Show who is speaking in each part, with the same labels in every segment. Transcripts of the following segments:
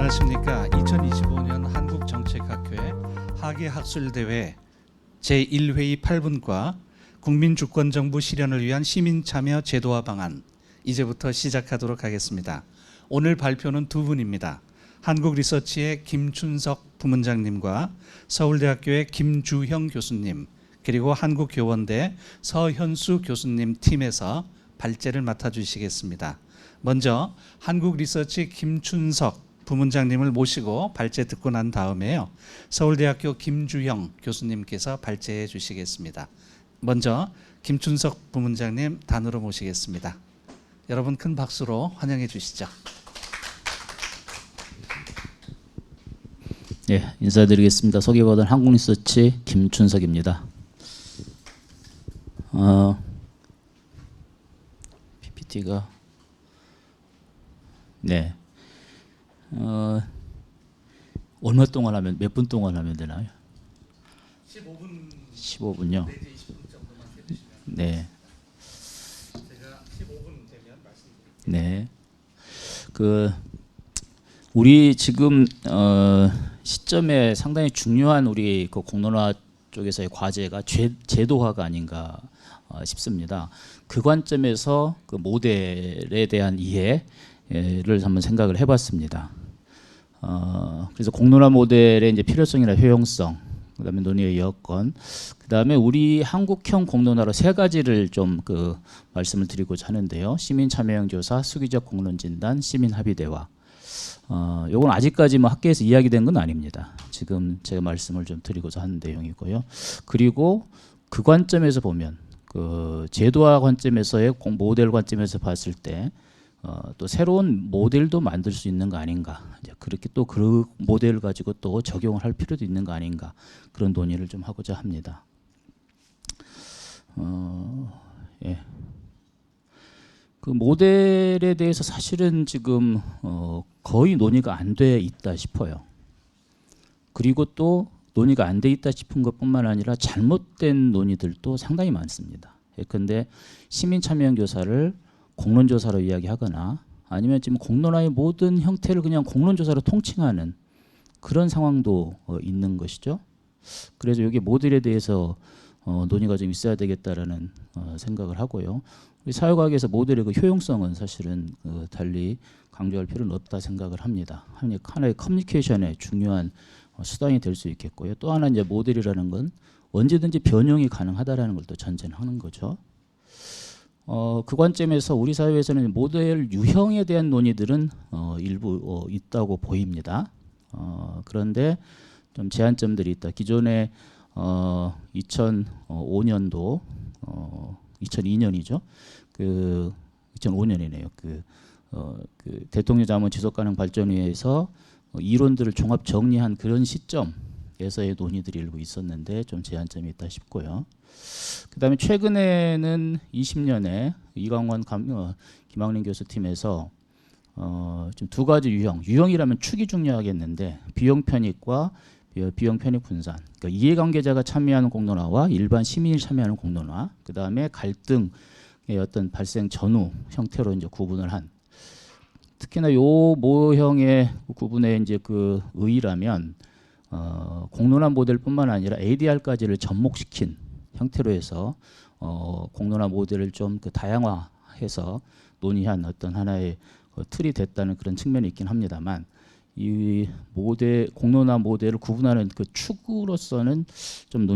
Speaker 1: 안녕하십니까. 2025년 한국정책학회 학예학술대회 제1회의 8분과 국민주권정부 실현을 위한 시민참여 제도화 방안 이제부터 시작하도록 하겠습니다. 오늘 발표는 두 분입니다. 한국리서치의 김춘석 부문장님과 서울대학교의 김주형 교수님 그리고 한국교원대 서현수 교수님 팀에서 발제를 맡아주시겠습니다. 먼저 한국리서치 김춘석 부문장님을 모시고 발제 듣고 난 다음에요. 서울대학교 김주형 교수님께서 발제해 주시겠습니다. 먼저 김춘석 부문장님 단으로 모시겠습니다. 여러분 큰 박수로 환영해 주시죠.
Speaker 2: 예, 인사드리겠습니다. 소개받은 한국리서치 김춘석입니다. PPT가 네. 얼마 동안 하면 몇 분 동안 하면 되나요? 15분요.
Speaker 1: 내지 20분 정도만 해주시면
Speaker 2: 네.
Speaker 1: 제가 15분 되면 말씀드릴게요.
Speaker 2: 네. 우리 지금 시점에 상당히 중요한 우리 그 공론화 쪽에서의 과제가 제도화가 아닌가 싶습니다. 그 관점에서 그 모델에 대한 이해를 한번 생각을 해봤습니다. 그래서 공론화 모델의 이제 필요성이나 효용성, 그다음에 논의의 여건, 그다음에 우리 한국형 공론화로 세 가지를 좀 말씀을 드리고자 하는데요. 시민 참여형 조사, 수기적 공론 진단, 시민 합의 대화. 요건 아직까지 뭐 학계에서 이야기된 건 아닙니다. 지금 제가 말씀을 좀 드리고자 하는 내용이고요. 그리고 그 관점에서 보면 그 제도화 관점에서의 모델 관점에서 봤을 때 또 새로운 모델도 만들 수 있는 거 아닌가. 이제 그렇게 또 그 모델을 가지고 또 적용을 할 필요도 있는 거 아닌가. 그런 논의를 좀 하고자 합니다. 예. 그 모델에 대해서 사실은 지금 거의 논의가 안 돼 있다 싶어요. 그리고 또 논의가 안 돼 있다 싶은 것뿐만 아니라 잘못된 논의들도 상당히 많습니다. 예컨대 시민 참여형 조사를 공론조사로 이야기하거나 아니면 지금 공론화의 모든 형태를 그냥 공론조사로 통칭하는 그런 상황도 있는 것이죠. 그래서 여기 모델에 대해서 논의가 좀 있어야 되겠다라는 생각을 하고요. 우리 사회과학에서 모델의 그 효용성은 사실은 달리 강조할 필요는 없다 생각을 합니다. 하나의 커뮤니케이션의 중요한 수단이 될 수 있겠고요. 또 하나 이제 모델이라는 건 언제든지 변형이 가능하다라는 걸 또 전제하는 거죠. 그 관점에서 우리 사회에서는 모델 유형에 대한 논의들은 일부 있다고 보입니다. 그런데 좀 제한점들이 있다. 기존에 2005년도 2002년이죠. 2005년이네요. 그 대통령 자문 지속 가능 발전위에서 이론들을 종합 정리한 그런 시점에서의 논의들이 일부 있었는데 좀 제한점이 있다 싶고요. 그다음에 최근에는 20년에 이광원 김학린 교수 팀에서 좀 두 가지 유형이라면 축이 중요하겠는데 비용 편익과 비용 편익 분산, 그러니까 이해관계자가 참여하는 공론화와 일반 시민이 참여하는 공론화, 그다음에 갈등의 어떤 발생 전후 형태로 이제 구분을 한. 특히나 요 모형의 구분에 이제 그 의의라면 공론화 모델뿐만 아니라 ADR까지를 접목시킨 형태로 해서 공론화 모델을 좀 다양화해서 논의한 어떤 하나의 틀이 됐다는 그런 측면이 있긴 합니다만 이 공론화 모델을 구분하는 그 축으로서는 좀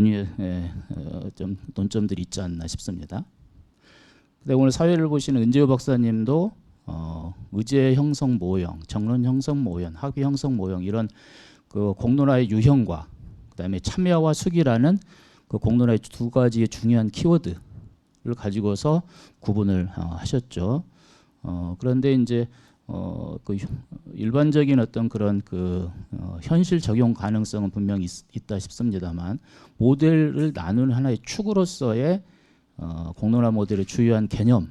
Speaker 2: 좀 논점들이 있지 않나 싶습니다. 근데 오늘 사회를 보시는 은재호 박사님도 의제 형성 모형, 정론 형성 모형, 합의 형성 모형 이런 그 공론화의 유형과 그다음에 참여와 수기라는 그 공론화의 두 가지의 중요한 키워드를 가지고서 구분을 하셨죠. 그런데 이제 그 일반적인 어떤 그런 현실 적용 가능성은 분명히 있다 싶습니다만 모델을 나누는 하나의 축으로서의 공론화 모델의 주요한 개념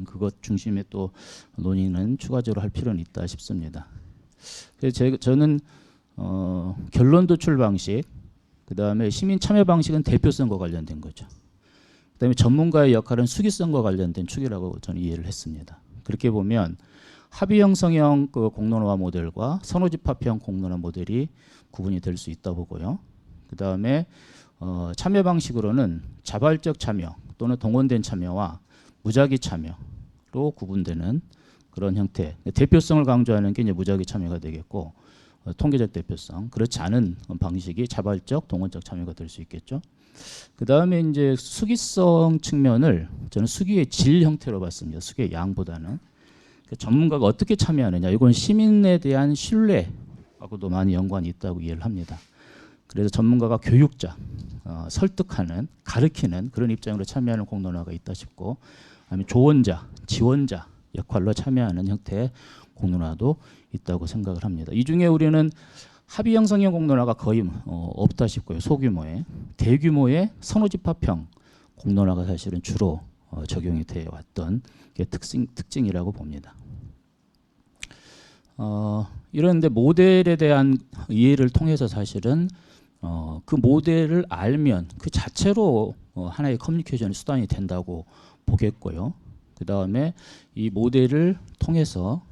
Speaker 2: 그것 중심의 또 논의는 추가적으로 할 필요는 있다 싶습니다. 그래서 저는 결론 도출 방식, 그 다음에 시민 참여 방식은 대표성과 관련된 거죠. 그다음에 전문가의 역할은 수기성과 관련된 축이라고 저는 이해를 했습니다. 그렇게 보면 합의 형성형 그 공론화 모델과 선호집합형 공론화 모델이 구분이 될 수 있다 보고요. 그 다음에 참여 방식으로는 자발적 참여 또는 동원된 참여와 무작위 참여로 구분되는 그런 형태. 대표성을 강조하는 게 이제 무작위 참여가 되겠고, 통계적 대표성. 그렇지 않은 방식이 자발적, 동원적 참여가 될 수 있겠죠. 그 다음에 이제 수기성 측면을 저는 수기의 질 형태로 봤습니다. 수기의 양보다는. 전문가가 어떻게 참여하느냐. 이건 시민에 대한 신뢰하고도 많이 연관이 있다고 이해를 합니다. 그래서 전문가가 교육자, 설득하는, 가르치는 그런 입장으로 참여하는 공론화가 있다 싶고, 아니면 조언자, 지원자 역할로 참여하는 형태의 공론화도 있다고 생각을 합니다. 이 중에 우리는 합의 형성형 공론화가 거의 없다 싶고요. 소규모의. 대규모의 선호집합형 공론화가 사실은 주로 적용이 되어 왔던 게 특징이라고 봅니다. 이런데 모델에 대한 이해를 통해서 사실은 그 모델을 알면 그 자체로 하나의 커뮤니케이션의 수단이 된다고 보겠고요. 그 다음에 이 모델을 통해서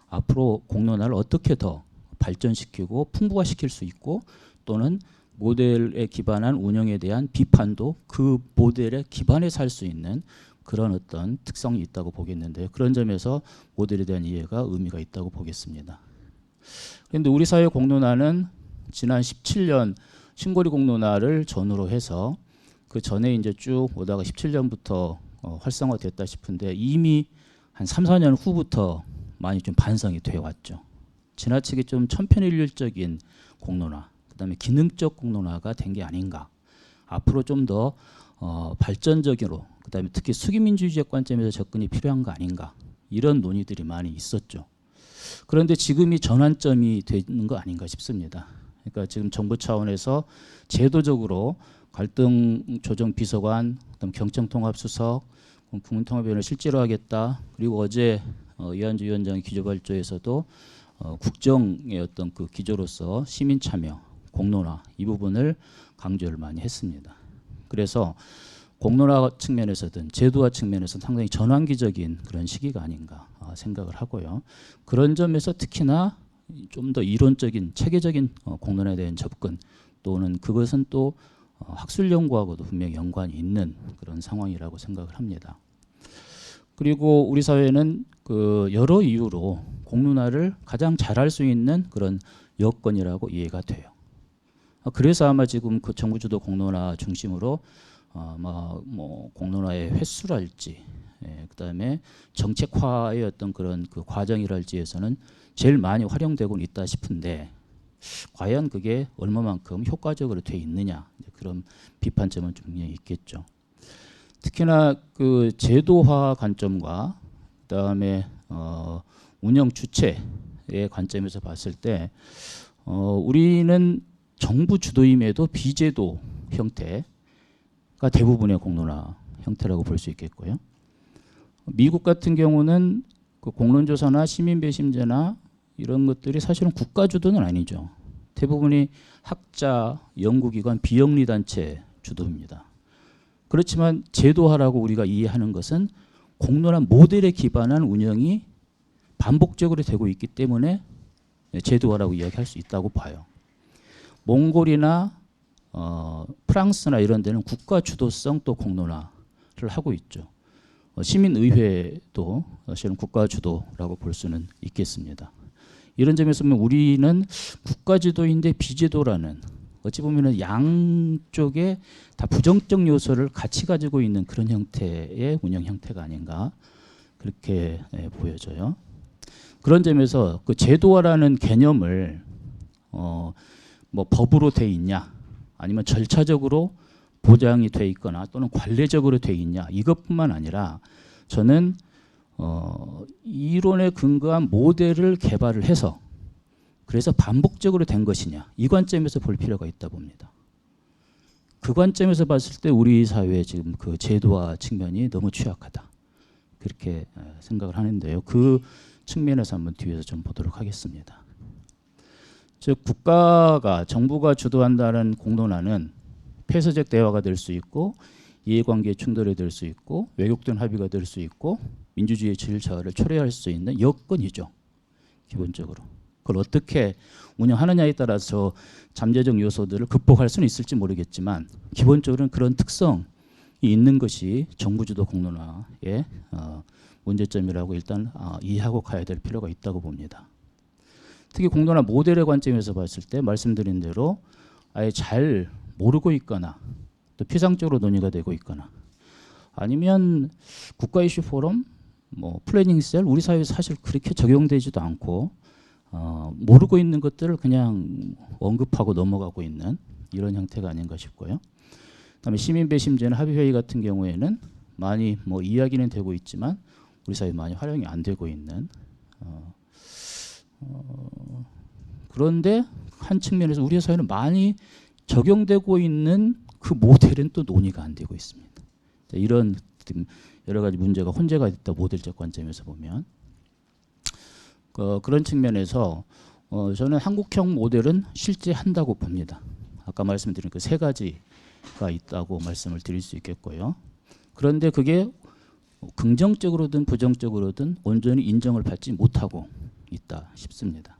Speaker 2: 앞으로 공론화를 어떻게 더 발전시키고 풍부화시킬 수 있고, 또는 모델에 기반한 운영에 대한 비판도 그 모델에 기반해서 할 수 있는 그런 어떤 특성이 있다고 보겠는데요. 그런 점에서 모델에 대한 이해가 의미가 있다고 보겠습니다. 그런데 우리 사회 공론화는 지난 17년 신고리 공론화를 전후로 해서 그 전에 이제 쭉 오다가 17년부터 활성화됐다 싶은데 이미 한 3, 4년 후부터 많이 좀 반성이 되어 왔죠. 지나치게 좀 천편일률적인 공론화, 그다음에 기능적 공론화가 된 게 아닌가. 앞으로 좀 더 발전적으로, 그다음에 특히 수기민주주의적 관점에서 접근이 필요한 거 아닌가. 이런 논의들이 많이 있었죠. 그런데 지금이 전환점이 되는 거 아닌가 싶습니다. 그러니까 지금 정부 차원에서 제도적으로 갈등 조정 비서관, 그다음 경청통합수석, 국민통합위원회 실제로 하겠다. 그리고 어제 이한주 위원장의 기조발조에서도 국정의 어떤 그 기조로서 시민 참여, 공론화 이 부분을 강조를 많이 했습니다. 그래서 공론화 측면에서든 제도화 측면에서는 상당히 전환기적인 그런 시기가 아닌가 생각을 하고요. 그런 점에서 특히나 좀 더 이론적인 체계적인 공론화에 대한 접근, 또는 그것은 또 학술 연구하고도 분명히 연관이 있는 그런 상황이라고 생각을 합니다. 그리고 우리 사회는 그 여러 이유로 공론화를 가장 잘할 수 있는 그런 여건이라고 이해가 돼요. 그래서 아마 지금 그 정부 주도 공론화 중심으로 뭐 공론화의 횟수랄지, 그다음에 정책화의 어떤 그런 그 과정이랄지에서는 제일 많이 활용되고 있다 싶은데, 과연 그게 얼마만큼 효과적으로 돼 있느냐, 그런 비판점은 좀 분명히 있겠죠. 특히나 그 제도화 관점과 그다음에 운영 주체의 관점에서 봤을 때 우리는 정부 주도임에도 비제도 형태가 대부분의 공론화 형태라고 볼 수 있겠고요. 미국 같은 경우는 그 공론조사나 시민배심제나 이런 것들이 사실은 국가 주도는 아니죠. 대부분이 학자, 연구기관, 비영리단체 주도입니다. 그렇지만 제도화라고 우리가 이해하는 것은 공론화 모델에 기반한 운영이 반복적으로 되고 있기 때문에 제도화라고 이야기할 수 있다고 봐요. 몽골이나 프랑스나 이런 데는 국가 주도성 또 공론화를 하고 있죠. 시민의회도 사실은 국가 주도라고 볼 수는 있겠습니다. 이런 점에서 보면 우리는 국가 주도인데 비제도라는, 어찌 보면 양쪽에 다 부정적 요소를 같이 가지고 있는 그런 형태의 운영 형태가 아닌가, 그렇게 보여져요. 그런 점에서 그 제도화라는 개념을 뭐 법으로 돼 있냐, 아니면 절차적으로 보장이 돼 있거나 또는 관례적으로 돼 있냐, 이것뿐만 아니라 저는 이론에 근거한 모델을 개발을 해서 그래서 반복적으로 된 것이냐, 이 관점에서 볼 필요가 있다 봅니다. 그 관점에서 봤을 때 우리 사회의 지금 그 제도화 측면이 너무 취약하다, 그렇게 생각을 하는데요. 그 측면에서 한번 뒤에서 좀 보도록 하겠습니다. 즉 국가가, 정부가 주도한다는 공론화는 폐쇄적 대화가 될 수 있고 이해관계 충돌이 될 수 있고 왜곡된 합의가 될 수 있고 민주주의의 질서를 초래할 수 있는 여건이죠. 기본적으로. 그걸 어떻게 운영하느냐에 따라서 잠재적 요소들을 극복할 수는 있을지 모르겠지만 기본적으로는 그런 특성이 있는 것이 정부주도 공론화의 문제점이라고 일단 이해하고 가야 될 필요가 있다고 봅니다. 특히 공론화 모델의 관점에서 봤을 때 말씀드린 대로 아예 잘 모르고 있거나 또 피상적으로 논의가 되고 있거나 아니면 국가 이슈 포럼, 뭐 플래닝 셀 우리 사회에서 사실 그렇게 적용되지도 않고 모르고 있는 것들을 그냥 언급하고 넘어가고 있는 이런 형태가 아닌가 싶고요. 그다음에 시민 배심제나 합의회의 같은 경우에는 많이 뭐 이야기는 되고 있지만 우리 사회에 많이 활용이 안 되고 있는 그런데 한 측면에서 우리 사회는 많이 적용되고 있는 그 모델은 또 논의가 안 되고 있습니다. 이런 여러 가지 문제가 혼재가 있다 모델적 관점에서 보면 그런 측면에서 저는 한국형 모델은 실제 한다고 봅니다. 아까 말씀드린 그 세 가지가 있다고 말씀을 드릴 수 있겠고요. 그런데 그게 긍정적으로든 부정적으로든 온전히 인정을 받지 못하고 있다 싶습니다.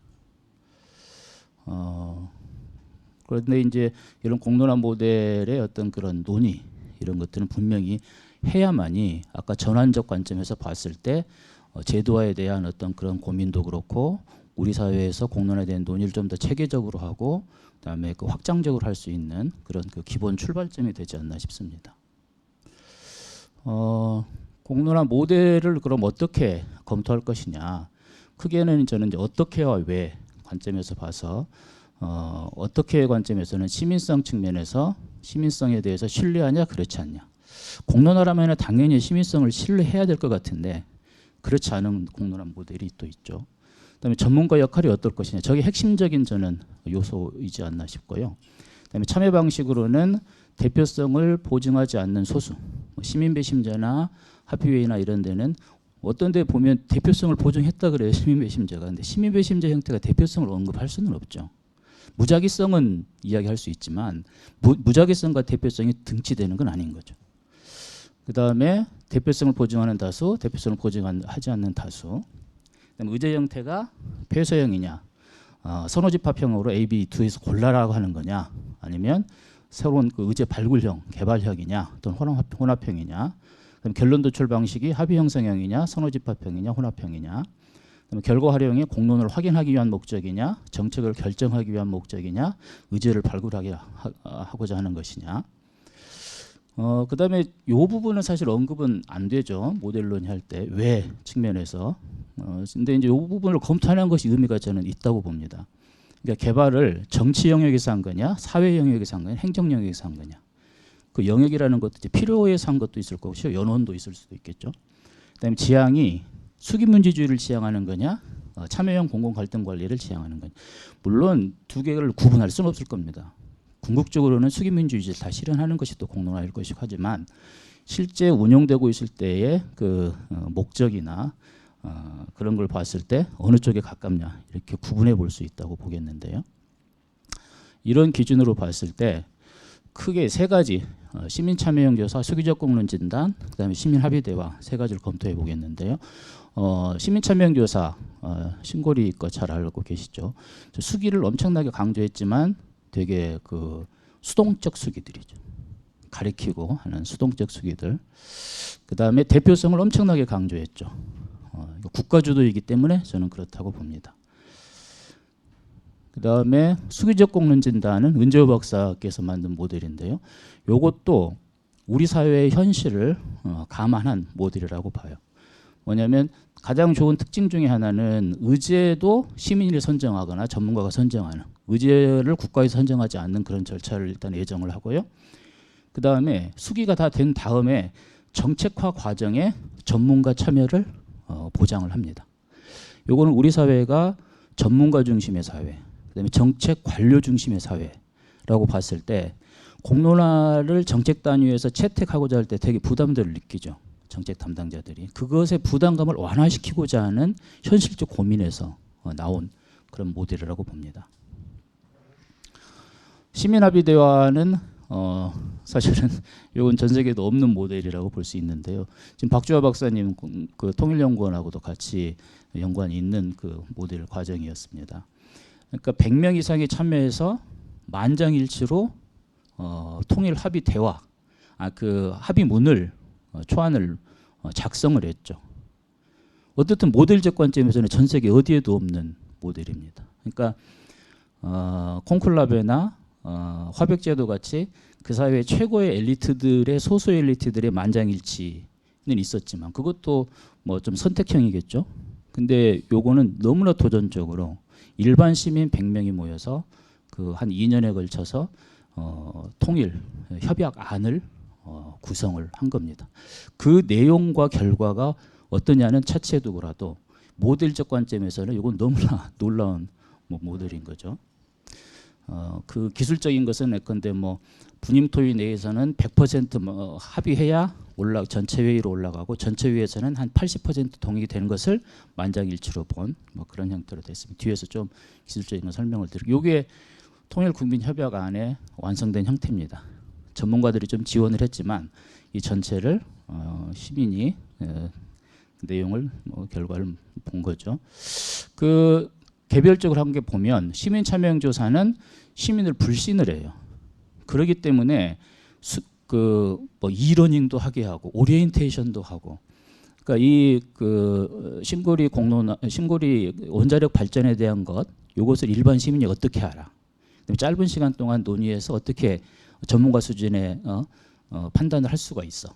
Speaker 2: 그런데 이제 이런 공론화 모델의 어떤 그런 논의 이런 것들은 분명히 해야만이 아까 전환적 관점에서 봤을 때 제도화에 대한 어떤 그런 고민도 그렇고 우리 사회에서 공론화에 대한 논의를 좀 더 체계적으로 하고 그다음에 그 확장적으로 할 수 있는 그런 그 기본 출발점이 되지 않나 싶습니다. 공론화 모델을 그럼 어떻게 검토할 것이냐? 크게는 저는 이제 어떻게와 왜 관점에서 봐서 어떻게의 관점에서는 시민성 측면에서 시민성에 대해서 신뢰하냐 그렇지 않냐. 공론화라면 당연히 시민성을 신뢰해야 될 것 같은데 그렇지 않은 공론화 모델이 또 있죠. 그다음에 전문가 역할이 어떨 것이냐. 저게 핵심적인 저는 요소이지 않나 싶고요. 그다음에 참여 방식으로는 대표성을 보증하지 않는 소수, 시민 배심제나 합의회의나 이런 데는 어떤 데 보면 대표성을 보증했다 그래요. 시민 배심제가. 근데 시민 배심제 형태가 대표성을 언급할 수는 없죠. 무작위성은 이야기할 수 있지만 무작위성과 대표성이 등치되는 건 아닌 거죠. 그다음에 대표성을 보증하는 다수, 대표성을 보증하지 않는 다수. 그다음에 의제 형태가 폐쇄형이냐, 선호집합형으로 A, B 두에서 골라라고 하는 거냐, 아니면 새로운 그 의제 발굴형, 개발형이냐, 또는 혼합형이냐. 그다음에 결론 도출 방식이 합의 형성형이냐, 선호집합형이냐, 혼합형이냐. 그다음에 결과 활용이 공론을 확인하기 위한 목적이냐, 정책을 결정하기 위한 목적이냐, 의제를 발굴하고자 하는 것이냐. 그다음에 이 부분은 사실 언급은 안 되죠. 모델론이 할 때 왜 측면에서. 근데 이제 이 부분을 검토하는 것이 의미가 저는 있다고 봅니다. 그러니까 개발을 정치 영역에서 한 거냐, 사회 영역에서 한 거냐, 행정 영역에서 한 거냐. 그 영역이라는 것도 이제 필요해서 한 것도 있을 것이고 연원도 있을 수도 있겠죠. 그다음에 지향이 수기민주주의를 지향하는 거냐, 참여형 공공 갈등 관리를 지향하는 거냐. 물론 두 개를 구분할 수는 없을 겁니다. 궁극적으로는 수기민주주의를 다 실현하는 것이 또 공론화일 것이고 하지만 실제 운영되고 있을 때의 그 목적이나 그런 걸 봤을 때 어느 쪽에 가깝냐 이렇게 구분해 볼 수 있다고 보겠는데요. 이런 기준으로 봤을 때 크게 세 가지 시민 참여형 조사, 수기적 공론 진단, 그다음에 시민 합의 대화 세 가지를 검토해 보겠는데요. 시민 참여형 조사 신고리 거 잘 알고 계시죠? 수기를 엄청나게 강조했지만 되게 그 수동적 수기들이죠. 가리키고 하는 수동적 수기들. 그다음에 대표성을 엄청나게 강조했죠. 국가 주도이기 때문에 저는 그렇다고 봅니다. 그다음에 수기적 공론 진단은 은재호 박사께서 만든 모델인데요. 이것도 우리 사회의 현실을 감안한 모델이라고 봐요. 뭐냐면 가장 좋은 특징 중에 하나는 의제도 시민이 선정하거나 전문가가 선정하는 의제를 국가에서 선정하지 않는 그런 절차를 일단 예정을 하고요. 그다음에 수기가 다 된 다음에 정책화 과정에 전문가 참여를 보장을 합니다. 요거는 우리 사회가 전문가 중심의 사회, 그다음에 정책 관료 중심의 사회라고 봤을 때 공론화를 정책 단위에서 채택하고자 할 때 되게 부담들을 느끼죠. 정책 담당자들이. 그것의 부담감을 완화시키고자 하는 현실적 고민에서 나온 그런 모델이라고 봅니다. 시민합의 대화는 사실은 이건 전 세계도 없는 모델이라고 볼 수 있는데요. 지금 박주화 박사님 그 통일연구원하고도 같이 연관이 있는 그 모델 과정이었습니다. 그러니까 100명 이상이 참여해서 만장일치로 통일 합의 대화, 그 합의문을 초안을 작성을 했죠. 어떻든 모델적 관점에서는 전 세계 어디에도 없는 모델입니다. 그러니까 콘클라베나 화백제도 같이 그 사회 최고의 엘리트들의 소수 엘리트들의 만장일치는 있었지만 그것도 뭐 좀 선택형이겠죠. 근데 요거는 너무나 도전적으로 일반 시민 100명이 모여서 그 한 2년에 걸쳐서 통일 협약안을 구성을 한 겁니다. 그 내용과 결과가 어떠냐는 차치해 두고라도 모델적 관점에서는 이건 너무나 놀라운 모델인 거죠. 그 기술적인 것은 예컨대 뭐 분임 토의 내에서는 100% 합의해야 전체 회의로 올라가고 전체 회의에서는 한 80% 동의가 되는 것을 만장일치로 본 뭐 그런 형태로 됐습니다. 뒤에서 좀 기술적인 거 설명을 드릴게요. 이게 통일국민협약안에 완성된 형태입니다. 전문가들이 좀 지원을 했지만 이 전체를 시민이 내용을 결과를 본 거죠. 그 개별적으로 한 게 보면 시민 참여형 조사는 시민을 불신을 해요. 그렇기 때문에 뭐 이러닝도 하게 하고 오리엔테이션도 하고. 그러니까 이 그 신고리 원자력 발전에 대한 것, 이것을 일반 시민이 어떻게 알아? 짧은 시간 동안 논의해서 어떻게 전문가 수준의 판단을 할 수가 있어?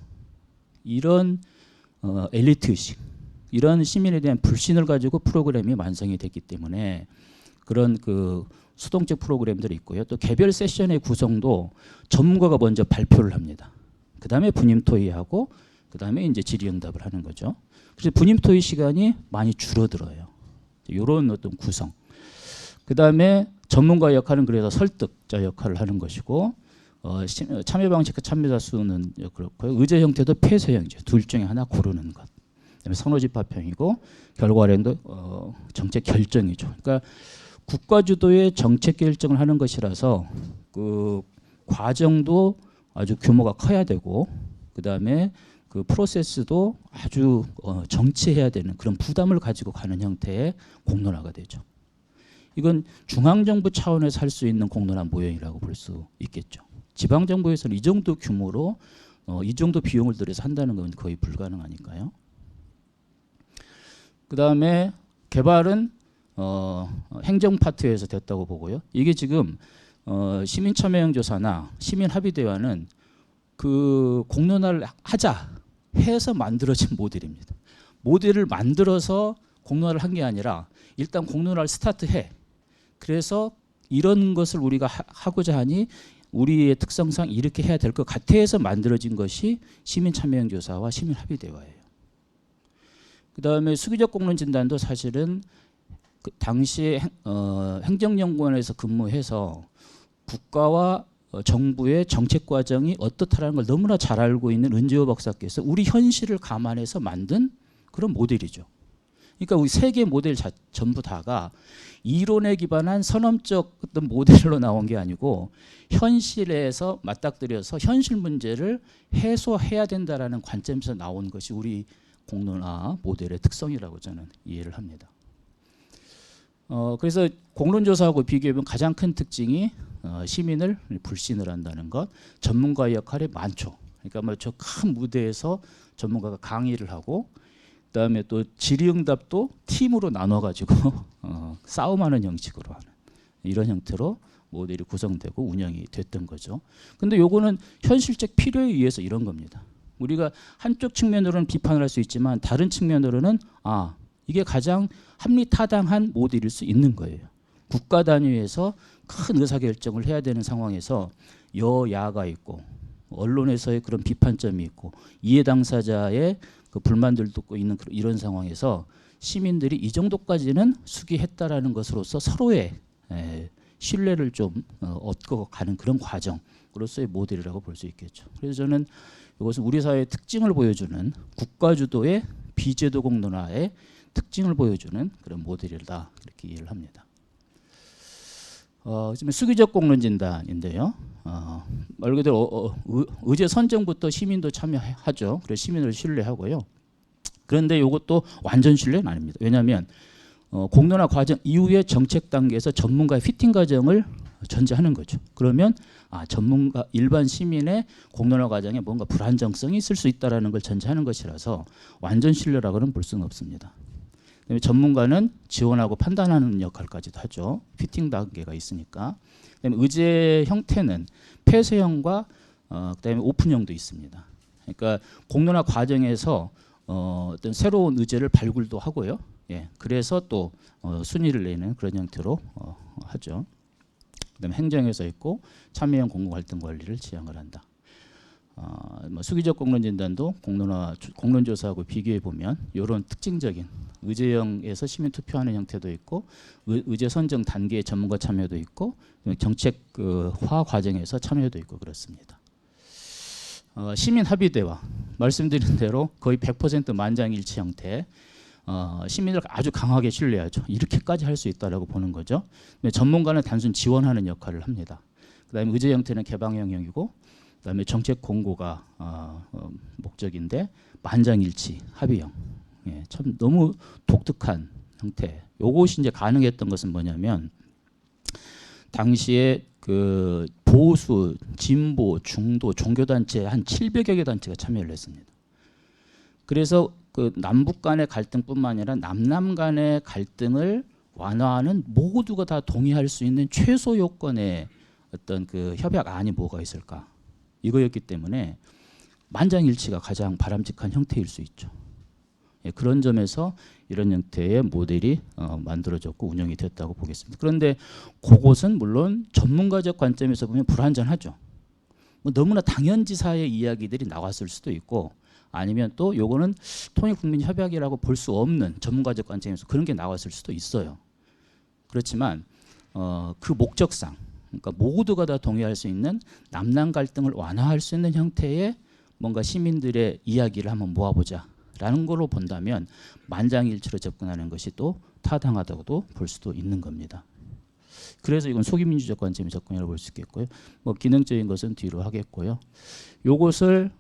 Speaker 2: 이런 엘리트 의식, 이런 시민에 대한 불신을 가지고 프로그램이 완성이 됐기 때문에 그런 그 수동적 프로그램들이 있고요. 또 개별 세션의 구성도 전문가가 먼저 발표를 합니다. 그 다음에 분임 토의하고 그 다음에 이제 질의응답을 하는 거죠. 그래서 분임 토의 시간이 많이 줄어들어요. 이런 어떤 구성. 그 다음에 전문가의 역할은 그래서 설득자 역할을 하는 것이고 참여 방식과 참여자 수는 그렇고요. 의제 형태도 폐쇄형이죠. 둘 중에 하나 고르는 것. 그다음에 선호집합형이고 결과론도 정책 결정이죠. 그러니까 국가 주도의 정책 결정을 하는 것이라서 그 과정도 아주 규모가 커야 되고 그다음에 그 프로세스도 아주 정치해야 되는 그런 부담을 가지고 가는 형태의 공론화가 되죠. 이건 중앙정부 차원에서 할 수 있는 공론화 모형이라고 볼 수 있겠죠. 지방정부에서는 이 정도 규모로 이 정도 비용을 들여서 한다는 건 거의 불가능하니까요. 그 다음에 개발은 행정 파트에서 됐다고 보고요. 이게 지금 시민 참여형 조사나 시민 합의 대화는 그 공론화를 하자 해서 만들어진 모델입니다. 모델을 만들어서 공론화를 한 게 아니라 일단 공론화를 스타트해. 그래서 이런 것을 우리가 하고자 하니 우리의 특성상 이렇게 해야 될 것 같아 해서 만들어진 것이 시민 참여형 조사와 시민 합의 대화예요. 그다음에 수기적 공론 진단도 사실은 그 당시에 행정연구원에서 근무해서 국가와 정부의 정책 과정이 어떻다라는 걸 너무나 잘 알고 있는 은지호 박사께서 우리 현실을 감안해서 만든 그런 모델이죠. 그러니까 우리 세계 모델 전부 다가 이론에 기반한 선언적 어떤 모델로 나온 게 아니고 현실에서 맞닥뜨려서 현실 문제를 해소해야 된다라는 관점에서 나온 것이 우리 공론화 모델의 특성이라고 저는 이해를 합니다. 그래서 공론조사하고 비교해보면 가장 큰 특징이 시민을 불신을 한다는 것, 전문가의 역할이 많죠. 그러니까 뭐 저 큰 무대에서 전문가가 강의를 하고 그다음에 또 질의응답도 팀으로 나눠가지고 싸움하는 형식으로 하는 이런 형태로 모델이 구성되고 운영이 됐던 거죠. 근데 요거는 현실적 필요에 의해서 이런 겁니다. 우리가 한쪽 측면으로는 비판을 할 수 있지만 다른 측면으로는 이게 가장 합리타당한 모델일 수 있는 거예요. 국가 단위에서 큰 의사결정을 해야 되는 상황에서 여야가 있고 언론에서의 그런 비판점이 있고 이해 당사자의 그 불만들도 있는 이런 상황에서 시민들이 이 정도까지는 수기했다라는 것으로서 서로의 신뢰를 좀 얻고 가는 그런 과정으로서의 모델이라고 볼 수 있겠죠. 그래서 저는 이것은 우리 사회의 특징을 보여주는 국가 주도의 비제도 공론화의 특징을 보여주는 그런 모델이다 이렇게 이해를 합니다. 지금 수기적 공론 진단인데요. 말 그대로 의제 선정부터 시민도 참여하죠. 그래서 시민을 신뢰하고요. 그런데 이것도 완전 신뢰는 아닙니다. 왜냐하면 공론화 과정 이후의 정책 단계에서 전문가의 피팅 과정을 전제하는 거죠. 그러면 전문가 일반 시민의 공론화 과정에 뭔가 불안정성이 있을 수 있다라는 걸 전제하는 것이라서 완전 신뢰라고는 볼 수는 없습니다. 그다음에 전문가는 지원하고 판단하는 역할까지도 하죠. 피팅 단계가 있으니까. 그다음에 의제 형태는 폐쇄형과 그다음에 오픈형도 있습니다. 그러니까 공론화 과정에서 어떤 새로운 의제를 발굴도 하고요. 예, 그래서 또 순위를 내는 그런 형태로 하죠. 그다음에 행정에서 있고 참여형 공공활동 관리를 지향을 한다. 수기적 공론 진단도 공론 조사하고 비교해 보면 이런 특징적인 의제형에서 시민 투표하는 형태도 있고 의제 선정 단계의 전문가 참여도 있고 정책화 과정에서 참여도 있고 그렇습니다. 시민 합의 대화 말씀드린 대로 거의 100% 만장일치 형태. 시민을 아주 강하게 신뢰하죠. 이렇게까지 할 수 있다라고 보는 거죠. 근데 전문가는 단순 지원하는 역할을 합니다. 그다음에 의제 형태는 개방형이고, 그다음에 정책 공고가 목적인데 만장일치 합의형. 예, 참 너무 독특한 형태. 요것이 이제 가능했던 것은 뭐냐면 당시에 그 보수, 진보, 중도 종교단체 한 700여 개 단체가 참여를 했습니다. 그래서 그 남북 간의 갈등뿐만 아니라 남남 간의 갈등을 완화하는 모두가 다 동의할 수 있는 최소 요건의 어떤 그 협약안이 뭐가 있을까? 이거였기 때문에 만장일치가 가장 바람직한 형태일 수 있죠. 예, 그런 점에서 이런 형태의 모델이 만들어졌고 운영이 됐다고 보겠습니다. 그런데 그것은 물론 전문가적 관점에서 보면 불완전하죠. 뭐 너무나 당연지사의 이야기들이 나왔을 수도 있고 아니면 또 요거는 통일국민협약이라고 볼 수 없는 전문가적 관점에서 그런 게 나왔을 수도 있어요. 그렇지만 그 목적상 그러니까 모두가 다 동의할 수 있는 남남 갈등을 완화할 수 있는 형태의 뭔가 시민들의 이야기를 한번 모아보자라는 걸로 본다면 만장일치로 접근하는 것이 또 타당하다고도 볼 수도 있는 겁니다. 그래서 이건 소기민주적 관점의 접근이라고 볼 수 있겠고요. 뭐 기능적인 것은 뒤로 하겠고요. 요것을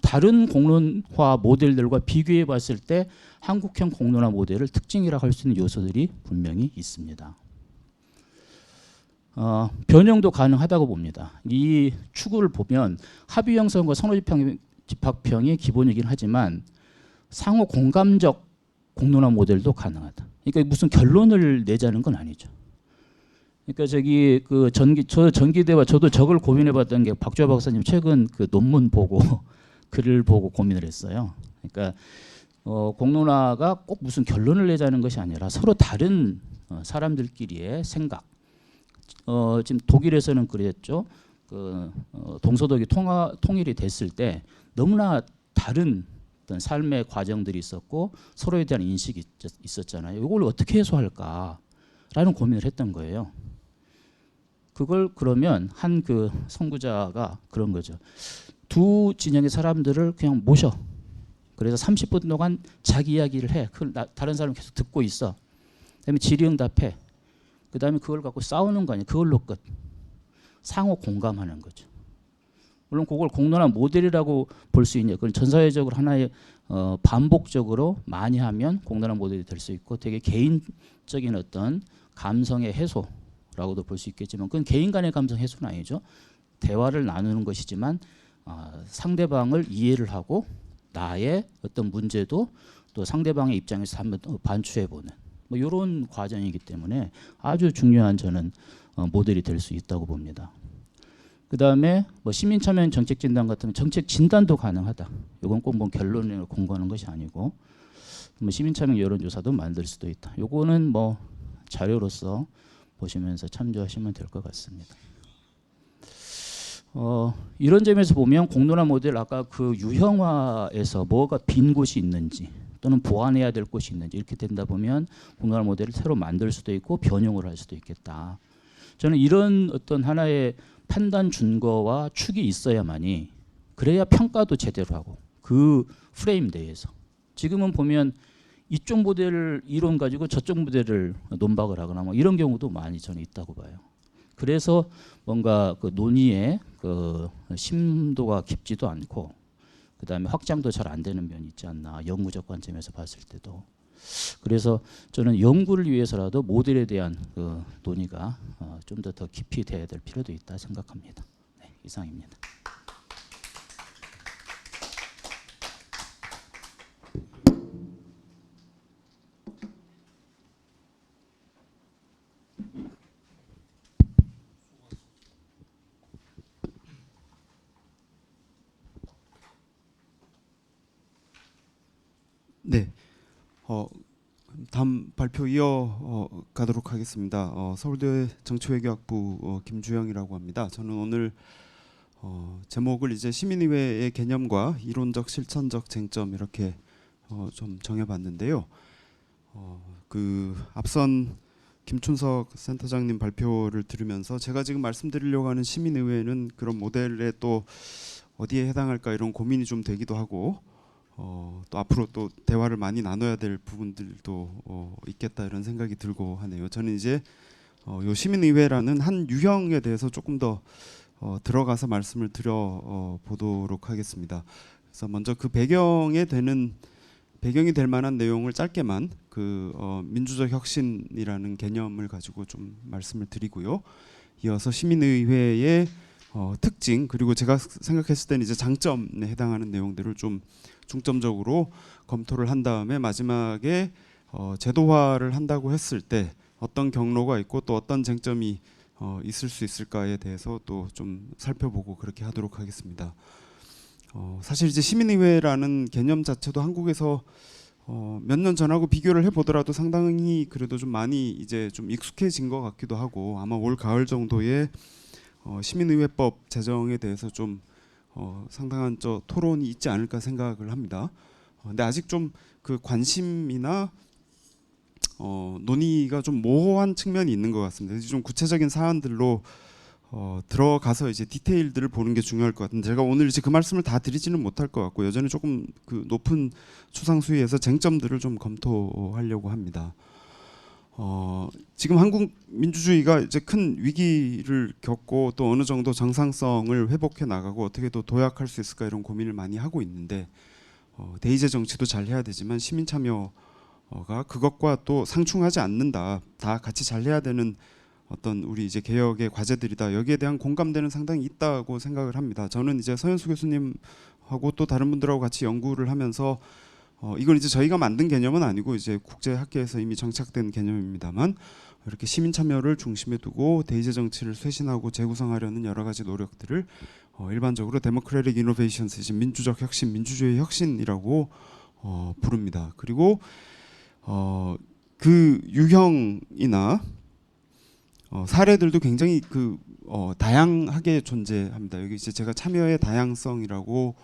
Speaker 2: 다른 공론화 모델들과 비교해 봤을 때 한국형 공론화 모델을 특징이라고 할 수 있는 요소들이 분명히 있습니다. 변형도 가능하다고 봅니다. 이 추구를 보면 합의 형성과 선호집합형이 기본이긴 하지만 상호 공감적 공론화 모델도 가능하다. 그러니까 무슨 결론을 내자는 건 아니죠. 그러니까 저 전기대와 저도 저걸 고민해봤던 게 박주하 박사님 최근 그 논문 보고 글을 보고 고민을 했어요. 그러니까 공론화가 꼭 무슨 결론을 내자는 것이 아니라 서로 다른 사람들끼리의 생각. 지금 독일에서는 그랬죠. 동서독이 통일이 됐을 때 너무나 다른 어떤 삶의 과정들이 있었고 서로에 대한 인식이 있었잖아요. 이걸 어떻게 해소할까라는 고민을 했던 거예요. 그걸 그러면 한 그 선구자가 그런 거죠. 두 진영의 사람들을 그냥 모셔. 그래서 30분 동안 자기 이야기를 해. 다른 사람 계속 듣고 있어. 그다음에 질의응답해. 그다음에 그걸 갖고 싸우는 거 아니에요. 그걸로 끝. 상호 공감하는 거죠. 물론 그걸 공론화 모델이라고 볼 수 있냐. 그건 전 사회적으로 하나의 반복적으로 많이 하면 공론화 모델이 될 수 있고 되게 개인적인 어떤 감성의 해소라고도 볼 수 있겠지만 그건 개인 간의 감성 해소는 아니죠. 대화를 나누는 것이지만 상대방을 이해를 하고 나의 어떤 문제도 또 상대방의 입장에서 한번 반추해보는 뭐 이런 과정이기 때문에 아주 중요한 저는 모델이 될 수 있다고 봅니다. 그 다음에 뭐 시민참여형 정책 진단 같은 정책 진단도 가능하다. 이건 꼭 뭐 결론을 공고하는 것이 아니고 뭐 시민참여 여론조사도 만들 수도 있다. 요거는 뭐 자료로서 보시면서 참조하시면 될 것 같습니다. 이런 점에서 보면 공론화 모델 아까 그 유형화에서 뭐가 빈 곳이 있는지 또는 보완해야 될 곳이 있는지 이렇게 된다 보면 공론화 모델을 새로 만들 수도 있고 변형을 할 수도 있겠다. 저는 이런 어떤 하나의 판단 준거와 축이 있어야만이 그래야 평가도 제대로 하고 그 프레임 내에서 지금은 보면 이쪽 모델 이론 가지고 저쪽 모델을 논박을 하거나 뭐 이런 경우도 많이 저는 있다고 봐요. 그래서 뭔가 그 논의의 그 심도가 깊지도 않고 그다음에 확장도 잘 안 되는 면이 있지 않나, 연구적 관점에서 봤을 때도. 그래서 저는 연구를 위해서라도 모델에 대한 그 논의가 좀 더 깊이 돼야 될 필요도 있다 생각합니다. 네, 이상입니다.
Speaker 3: 네, 다음 발표 가도록 하겠습니다. 서울대 정치외교학부 김주영이라고 합니다. 저는 오늘 제목을 이제 시민의회의 개념과 이론적 실천적 쟁점 이렇게 좀 정해봤는데요. 그 앞선 김춘석 센터장님 발표를 들으면서 제가 지금 말씀드리려고 하는 시민의회는 그런 모델에 또 어디에 해당할까 이런 고민이 좀 되기도 하고 또 앞으로 또 대화를 많이 나눠야 될 부분들도 있겠다 이런 생각이 들고 하네요. 저는 이제 요 시민의회라는 한 유형에 대해서 조금 더 들어가서 말씀을 드려 보도록 하겠습니다. 그래서 먼저 그 배경이 될 만한 내용을 짧게만 그 민주적 혁신이라는 개념을 가지고 좀 말씀을 드리고요. 이어서 시민의회의 특징 그리고 제가 생각했을 때는 이제 장점에 해당하는 내용들을 좀 중점적으로 검토를 한 다음에 마지막에 제도화를 한다고 했을 때 어떤 경로가 있고 또 어떤 쟁점이 있을 수 있을까에 대해서 또 좀 살펴보고 그렇게 하도록 하겠습니다. 사실 이제 시민의회라는 개념 자체도 한국에서 몇 년 전하고 비교를 해보더라도 상당히 그래도 좀 많이 이제 좀 익숙해진 것 같기도 하고 아마 올 가을 정도에 시민의회법 제정에 대해서 좀 상당한 토론이 있지 않을까 생각을 합니다. 근데 아직 좀 그 관심이나 논의가 좀 모호한 측면이 있는 것 같습니다. 그래서 좀 구체적인 사안들로 들어가서 이제 디테일들을 보는 게 중요할 것 같은데 제가 오늘 이제 그 말씀을 다 드리지는 못할 것 같고 여전히 조금 그 높은 추상 수위에서 쟁점들을 좀 검토하려고 합니다. 지금 한국 민주주의가 이제 큰 위기를 겪고 또 어느 정도 정상성을 회복해 나가고 어떻게 또 도약할 수 있을까 이런 고민을 많이 하고 있는데 대의제 정치도 잘 해야 되지만 시민 참여가 그것과 또 상충하지 않는다. 다 같이 잘 해야 되는 어떤 우리 이제 개혁의 과제들이다. 여기에 대한 공감대는 상당히 있다고 생각을 합니다. 저는 이제 서현수 교수님하고 또 다른 분들하고 같이 연구를 하면서 이건 이제 저희가 만든 개념은 아니고 이제 국제학계에서 이미 정착된 개념입니다만 이렇게 시민 참여를 중심에 두고 대의제 정치를 쇄신하고 재구성하려는 여러 가지 노력들을 일반적으로 데모크래틱 이노베이션스, 민주적 혁신, 민주주의 혁신이라고 부릅니다. 그리고 그 유형이나 사례들도 굉장히 다양하게 존재합니다. 여기 이제 제가 참여의 다양성이라고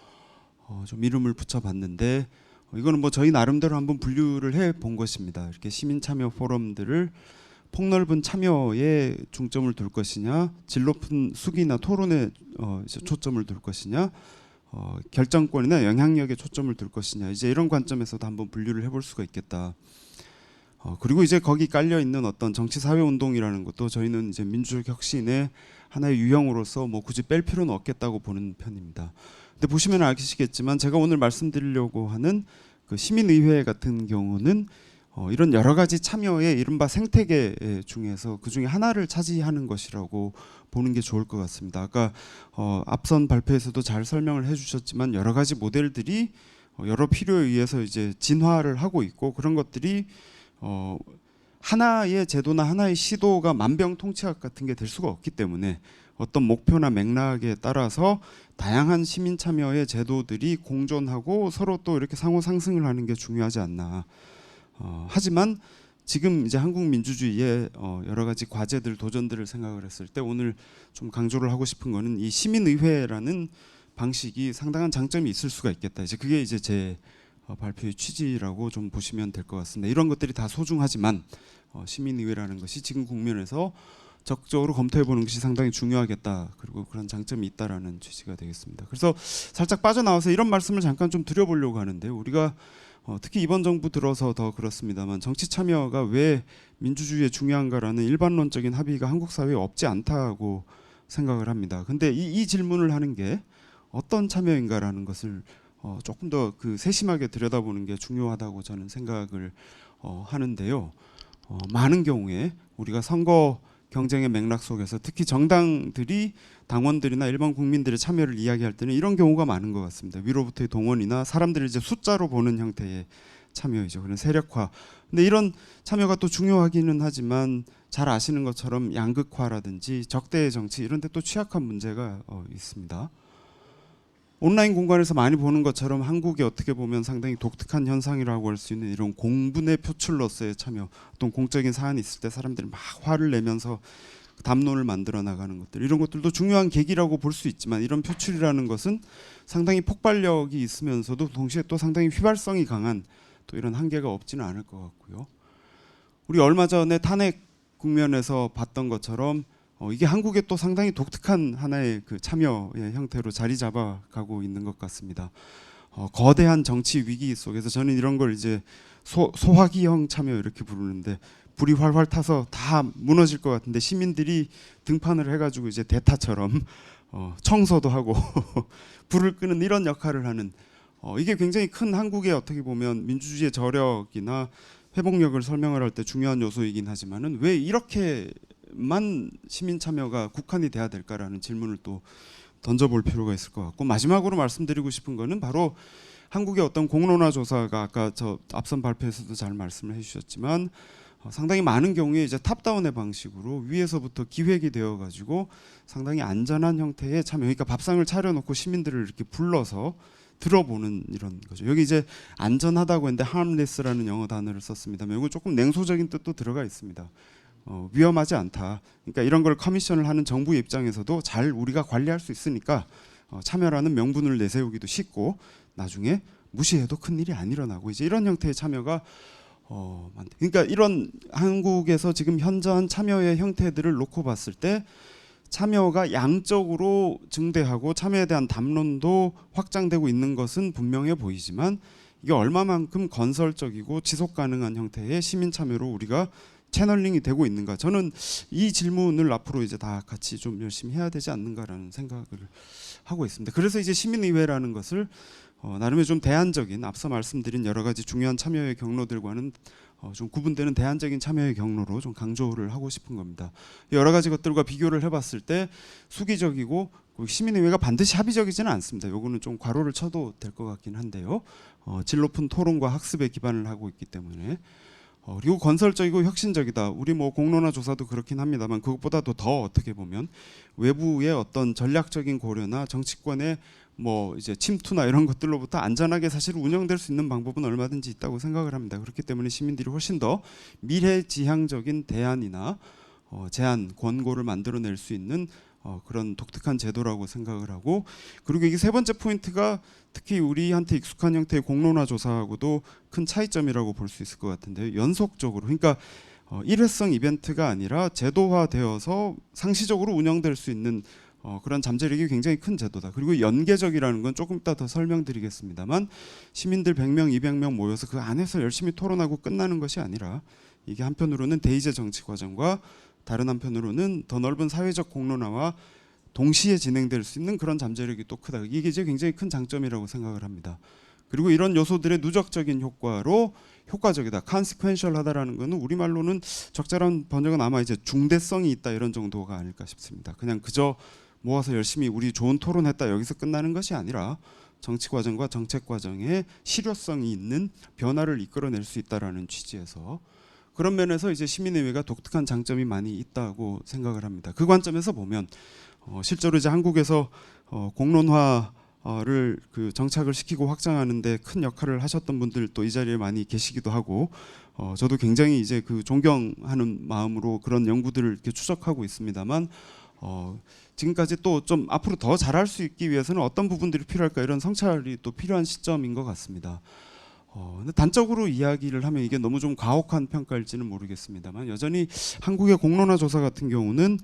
Speaker 3: 좀 이름을 붙여봤는데 이거는 뭐 저희 나름대로 한번 분류를 해 본 것입니다. 이렇게 시민 참여 포럼들을 폭넓은 참여에 중점을 둘 것이냐, 질 높은 수기나 토론에 초점을 둘 것이냐, 결정권이나 영향력에 초점을 둘 것이냐, 이제 이런 관점에서도 한번 분류를 해볼 수가 있겠다. 그리고 이제 거기 깔려 있는 어떤 정치 사회 운동이라는 것도 저희는 이제 민주적 혁신의 하나의 유형으로서 뭐 굳이 뺄 필요는 없겠다고 보는 편입니다. 근데 보시면 아시겠지만 제가 오늘 말씀드리려고 하는 그 시민의회 같은 경우는 이런 여러 가지 참여의 이른바 생태계 중에서 그 중에 하나를 차지하는 것이라고 보는 게 좋을 것 같습니다. 아까 앞선 발표에서도 잘 설명을 해주셨지만 여러 가지 모델들이 여러 필요에 의해서 이제 진화를 하고 있고 그런 것들이 하나의 제도나 하나의 시도가 만병통치약 같은 게 될 수가 없기 때문에 어떤 목표나 맥락에 따라서 다양한 시민 참여의 제도들이 공존하고 서로 또 이렇게 상호 상승을 하는 게 중요하지 않나. 하지만 지금 이제 한국 민주주의의 여러 가지 과제들, 도전들을 생각을 했을 때 오늘 좀 강조를 하고 싶은 거는 이 시민의회라는 방식이 상당한 장점이 있을 수가 있겠다. 이제 그게 이제 제 발표의 취지라고 좀 보시면 될 것 같습니다. 이런 것들이 다 소중하지만 시민의회라는 것이 지금 국면에서 적극적으로 검토해보는 것이 상당히 중요하겠다. 그리고 그런 장점이 있다라는 취지가 되겠습니다. 그래서 살짝 빠져나와서 이런 말씀을 잠깐 좀 드려보려고 하는데 우리가 특히 이번 정부 들어서 더 그렇습니다만 정치 참여가 왜 민주주의에 중요한가라는 일반론적인 합의가 한국 사회에 없지 않다고 생각을 합니다. 근데 이 질문을 하는 게 어떤 참여인가라는 것을 조금 더 그 세심하게 들여다보는 게 중요하다고 저는 생각을 하는데요. 많은 경우에 우리가 선거 경쟁의 맥락 속에서 특히 정당들이 당원들이나 일반 국민들의 참여를 이야기할 때는 이런 경우가 많은 것 같습니다. 위로부터의 동원이나 사람들을 이제 숫자로 보는 형태의 참여이죠. 그런 세력화. 근데 이런 참여가 또 중요하기는 하지만 잘 아시는 것처럼 양극화라든지 적대의 정치 이런 데 또 취약한 문제가 있습니다. 온라인 공간에서 많이 보는 것처럼 한국이 어떻게 보면 상당히 독특한 현상이라고 할 수 있는 이런 공분의 표출로서의 참여, 어떤 공적인 사안이 있을 때 사람들이 막 화를 내면서 담론을 만들어 나가는 것들, 이런 것들도 중요한 계기라고 볼 수 있지만 이런 표출이라는 것은 상당히 폭발력이 있으면서도 동시에 또 상당히 휘발성이 강한 또 이런 한계가 없지는 않을 것 같고요. 우리 얼마 전에 탄핵 국면에서 봤던 것처럼 이게 한국의 또 상당히 독특한 하나의 그 참여의 형태로 자리 잡아가고 있는 것 같습니다. 거대한 정치 위기 속에서 저는 이런 걸 이제 소화기형 참여 이렇게 부르는데, 불이 활활 타서 다 무너질 것 같은데 시민들이 등판을 해가지고 이제 대타처럼 청소도 하고 불을 끄는 이런 역할을 하는, 이게 굉장히 큰 한국의 어떻게 보면 민주주의의 저력이나 회복력을 설명을 할 때 중요한 요소이긴 하지만은 왜 이렇게만 시민 참여가 국한이 돼야 될까라는 질문을 또 던져볼 필요가 있을 것 같고, 마지막으로 말씀드리고 싶은 거는 바로 한국의 어떤 공론화 조사가 아까 저 앞선 발표에서도 잘 말씀을 해주셨지만 상당히 많은 경우에 이제 탑다운의 방식으로 위에서부터 기획이 되어 가지고 상당히 안전한 형태의 참여, 그러니까 밥상을 차려놓고 시민들을 이렇게 불러서 들어보는 이런 거죠. 여기 이제 안전하다고 했는데 harmless라는 영어 단어를 썼습니다만 이거 조금 냉소적인 뜻도 들어가 있습니다. 위험하지 않다. 그러니까 이런 걸 커미션을 하는 정부 입장에서도 잘 우리가 관리할 수 있으니까 참여라는 명분을 내세우기도 쉽고 나중에 무시해도 큰일이 안 일어나고 이제 이런 형태의 참여가 그러니까 이런 한국에서 지금 현저한 참여의 형태들을 놓고 봤을 때 참여가 양적으로 증대하고 참여에 대한 담론도 확장되고 있는 것은 분명해 보이지만 이게 얼마만큼 건설적이고 지속 가능한 형태의 시민 참여로 우리가 채널링이 되고 있는가, 저는 이 질문을 앞으로 이제 다 같이 좀 열심히 해야 되지 않는가라는 생각을 하고 있습니다. 그래서 이제 시민의회라는 것을 나름의 좀 대안적인, 앞서 말씀드린 여러 가지 중요한 참여의 경로들과는 좀 구분되는 대안적인 참여의 경로로 좀 강조를 하고 싶은 겁니다. 여러 가지 것들과 비교를 해봤을 때 수기적이고 시민의회가 반드시 합의적이지는 않습니다. 요거는 좀 괄호를 쳐도 될 것 같긴 한데요. 질 높은 토론과 학습에 기반을 하고 있기 때문에 그리고 건설적이고 혁신적이다. 우리 뭐 공론화 조사도 그렇긴 합니다만 그것보다도 더 어떻게 보면 외부의 어떤 전략적인 고려나 정치권의 뭐 이제 침투나 이런 것들로부터 안전하게 사실 운영될 수 있는 방법은 얼마든지 있다고 생각을 합니다. 그렇기 때문에 시민들이 훨씬 더 미래지향적인 대안이나 제안, 권고를 만들어낼 수 있는 그런 독특한 제도라고 생각을 하고, 그리고 이게 세 번째 포인트가 특히 우리한테 익숙한 형태의 공론화 조사하고도 큰 차이점이라고 볼 수 있을 것 같은데요. 연속적으로, 그러니까 일회성 이벤트가 아니라 제도화되어서 상시적으로 운영될 수 있는 그런 잠재력이 굉장히 큰 제도다. 그리고 연계적이라는 건 조금 이따 더 설명드리겠습니다만 시민들 100명, 200명 모여서 그 안에서 열심히 토론하고 끝나는 것이 아니라 이게 한편으로는 대의제 정치 과정과 다른 한편으로는 더 넓은 사회적 공론화와 동시에 진행될 수 있는 그런 잠재력이 또 크다. 이게 이제 굉장히 큰 장점이라고 생각을 합니다. 그리고 이런 요소들의 누적적인 효과로 효과적이다, consequential하다라는 것은 우리말로는 적절한 번역은 아마 이제 중대성이 있다 이런 정도가 아닐까 싶습니다. 그냥 그저 모아서 열심히 우리 좋은 토론했다 여기서 끝나는 것이 아니라 정치 과정과 정책 과정에 실효성이 있는 변화를 이끌어낼 수 있다라는 취지에서 그런 면에서 이제 시민의회가 독특한 장점이 많이 있다고 생각을 합니다. 그 관점에서 보면 실제로 이제 한국에서 공론화를 그 정착을 시키고 확장하는데 큰 역할을 하셨던 분들 또 이 자리에 많이 계시기도 하고 저도 굉장히 이제 그 존경하는 마음으로 그런 연구들을 이렇게 추적하고 있습니다만 지금까지 또 좀 앞으로 더 잘할 수 있기 위해서는 어떤 부분들이 필요할까 이런 성찰이 또 필요한 시점인 것 같습니다. 근데 단적으로 이야기를 하면 이게 너무 좀 가혹한 평가일지는 모르겠습니다만 여전히 한국의 공론화 조사 같은 경우는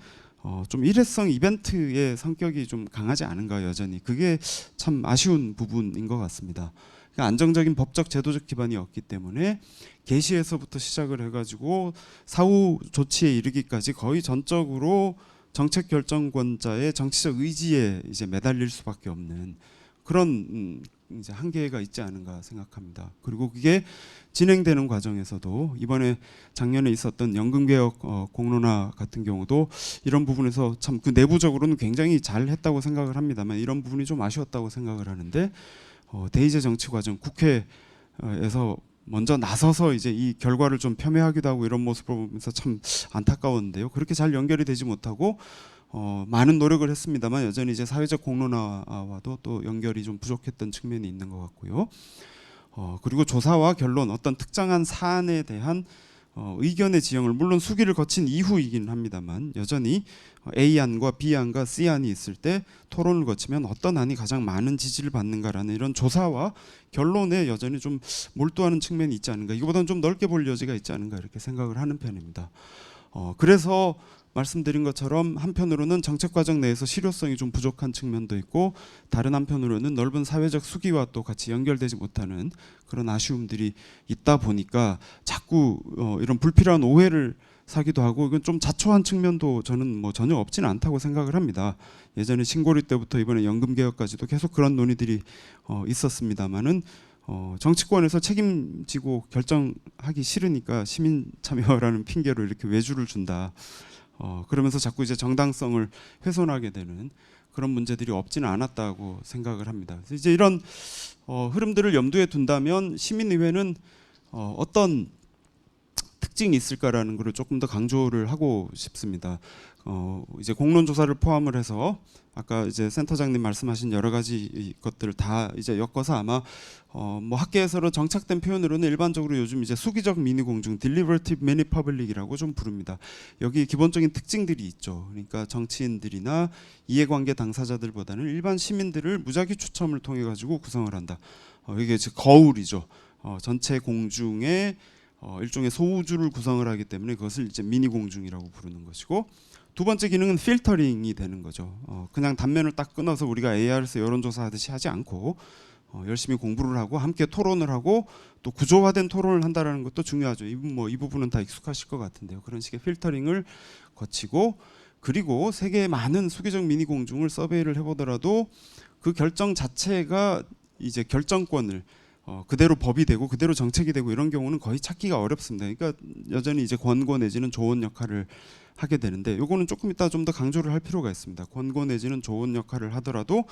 Speaker 3: 좀 일회성 이벤트의 성격이 좀 강하지 않은가, 여전히 그게 참 아쉬운 부분인 것 같습니다. 그러니까 안정적인 법적 제도적 기반이 없기 때문에 개시에서부터 시작을 해가지고 사후 조치에 이르기까지 거의 전적으로 정책 결정권자의 정치적 의지에 이제 매달릴 수밖에 없는 그런 이제 한계가 있지 않은가 생각합니다. 그리고 그게 진행되는 과정에서도 이번에 작년에 있었던 연금개혁 공론화 같은 경우도 이런 부분에서 참 그 내부적으로는 굉장히 잘했다고 생각을 합니다만 이런 부분이 좀 아쉬웠다고 생각을 하는데 대의제 정치 과정 국회에서 먼저 나서서 이제 이 결과를 좀 폄훼하기도 하고 이런 모습을 보면서 참 안타까웠는데요. 그렇게 잘 연결이 되지 못하고 많은 노력을 했습니다만 여전히 이제 사회적 공론화와도 또 연결이 좀 부족했던 측면이 있는 것 같고요. 그리고 조사와 결론 어떤 특정한 사안에 대한 의견의 지형을 물론 수기를 거친 이후이긴 합니다만 여전히 A안과 B안과 C안이 있을 때 토론을 거치면 어떤 안이 가장 많은 지지를 받는가라는 이런 조사와 결론에 여전히 좀 몰두하는 측면이 있지 않은가, 이거보다는 좀 넓게 볼 여지가 있지 않은가 이렇게 생각을 하는 편입니다. 그래서 말씀드린 것처럼 한편으로는 정책 과정 내에서 실효성이 좀 부족한 측면도 있고 다른 한편으로는 넓은 사회적 수기와 또 같이 연결되지 못하는 그런 아쉬움들이 있다 보니까 자꾸 이런 불필요한 오해를 사기도 하고 이건 좀 자초한 측면도 저는 뭐 전혀 없지는 않다고 생각을 합니다. 예전에 신고리 때부터 이번에 연금개혁까지도 계속 그런 논의들이 있었습니다만은 정치권에서 책임지고 결정하기 싫으니까 시민 참여라는 핑계로 이렇게 외주를 준다. 그러면서 자꾸 이제 정당성을 훼손하게 되는 그런 문제들이 없지는 않았다고 생각을 합니다. 그래서 이제 이런 흐름들을 염두에 둔다면 시민의회는 어떤 특징이 있을까라는 것을 조금 더 강조를 하고 싶습니다. 이제 공론 조사를 포함을 해서 아까 이제 센터장님 말씀하신 여러 가지 것들을 다 이제 엮어서 아마 뭐 학계에서는 정착된 표현으로는 일반적으로 요즘 이제 수기적 미니 공중 (deliberative mini public이라고 좀 부릅니다. 여기 기본적인 특징들이 있죠. 그러니까 정치인들이나 이해관계 당사자들보다는 일반 시민들을 무작위 추첨을 통해 가지고 구성을 한다. 이게 즉 거울이죠. 전체 공중에 일종의 소우주를 구성을 하기 때문에 그것을 이제 미니 공중이라고 부르는 것이고, 두 번째 기능은 필터링이 되는 거죠. 그냥 단면을 딱 끊어서 우리가 AR에서 여론조사 하듯이 하지 않고 열심히 공부를 하고 함께 토론을 하고 또 구조화된 토론을 한다라는 것도 중요하죠. 이 부분은 다 익숙하실 것 같은데요. 그런 식의 필터링을 거치고, 그리고 세계의 많은 수기적 미니 공중을 서베이를 해보더라도 그 결정 자체가 이제 결정권을 그대로 법이 되고 그대로 정책이 되고 이런 경우는 거의 찾기가 어렵습니다. 그러니까 여전히 이제 권고 내지는 조언 역할을 하게 되는데, 요거는 조금 이따 좀 더 강조를 할 필요가 있습니다. 권고 내지는 조언 역할을 하더라도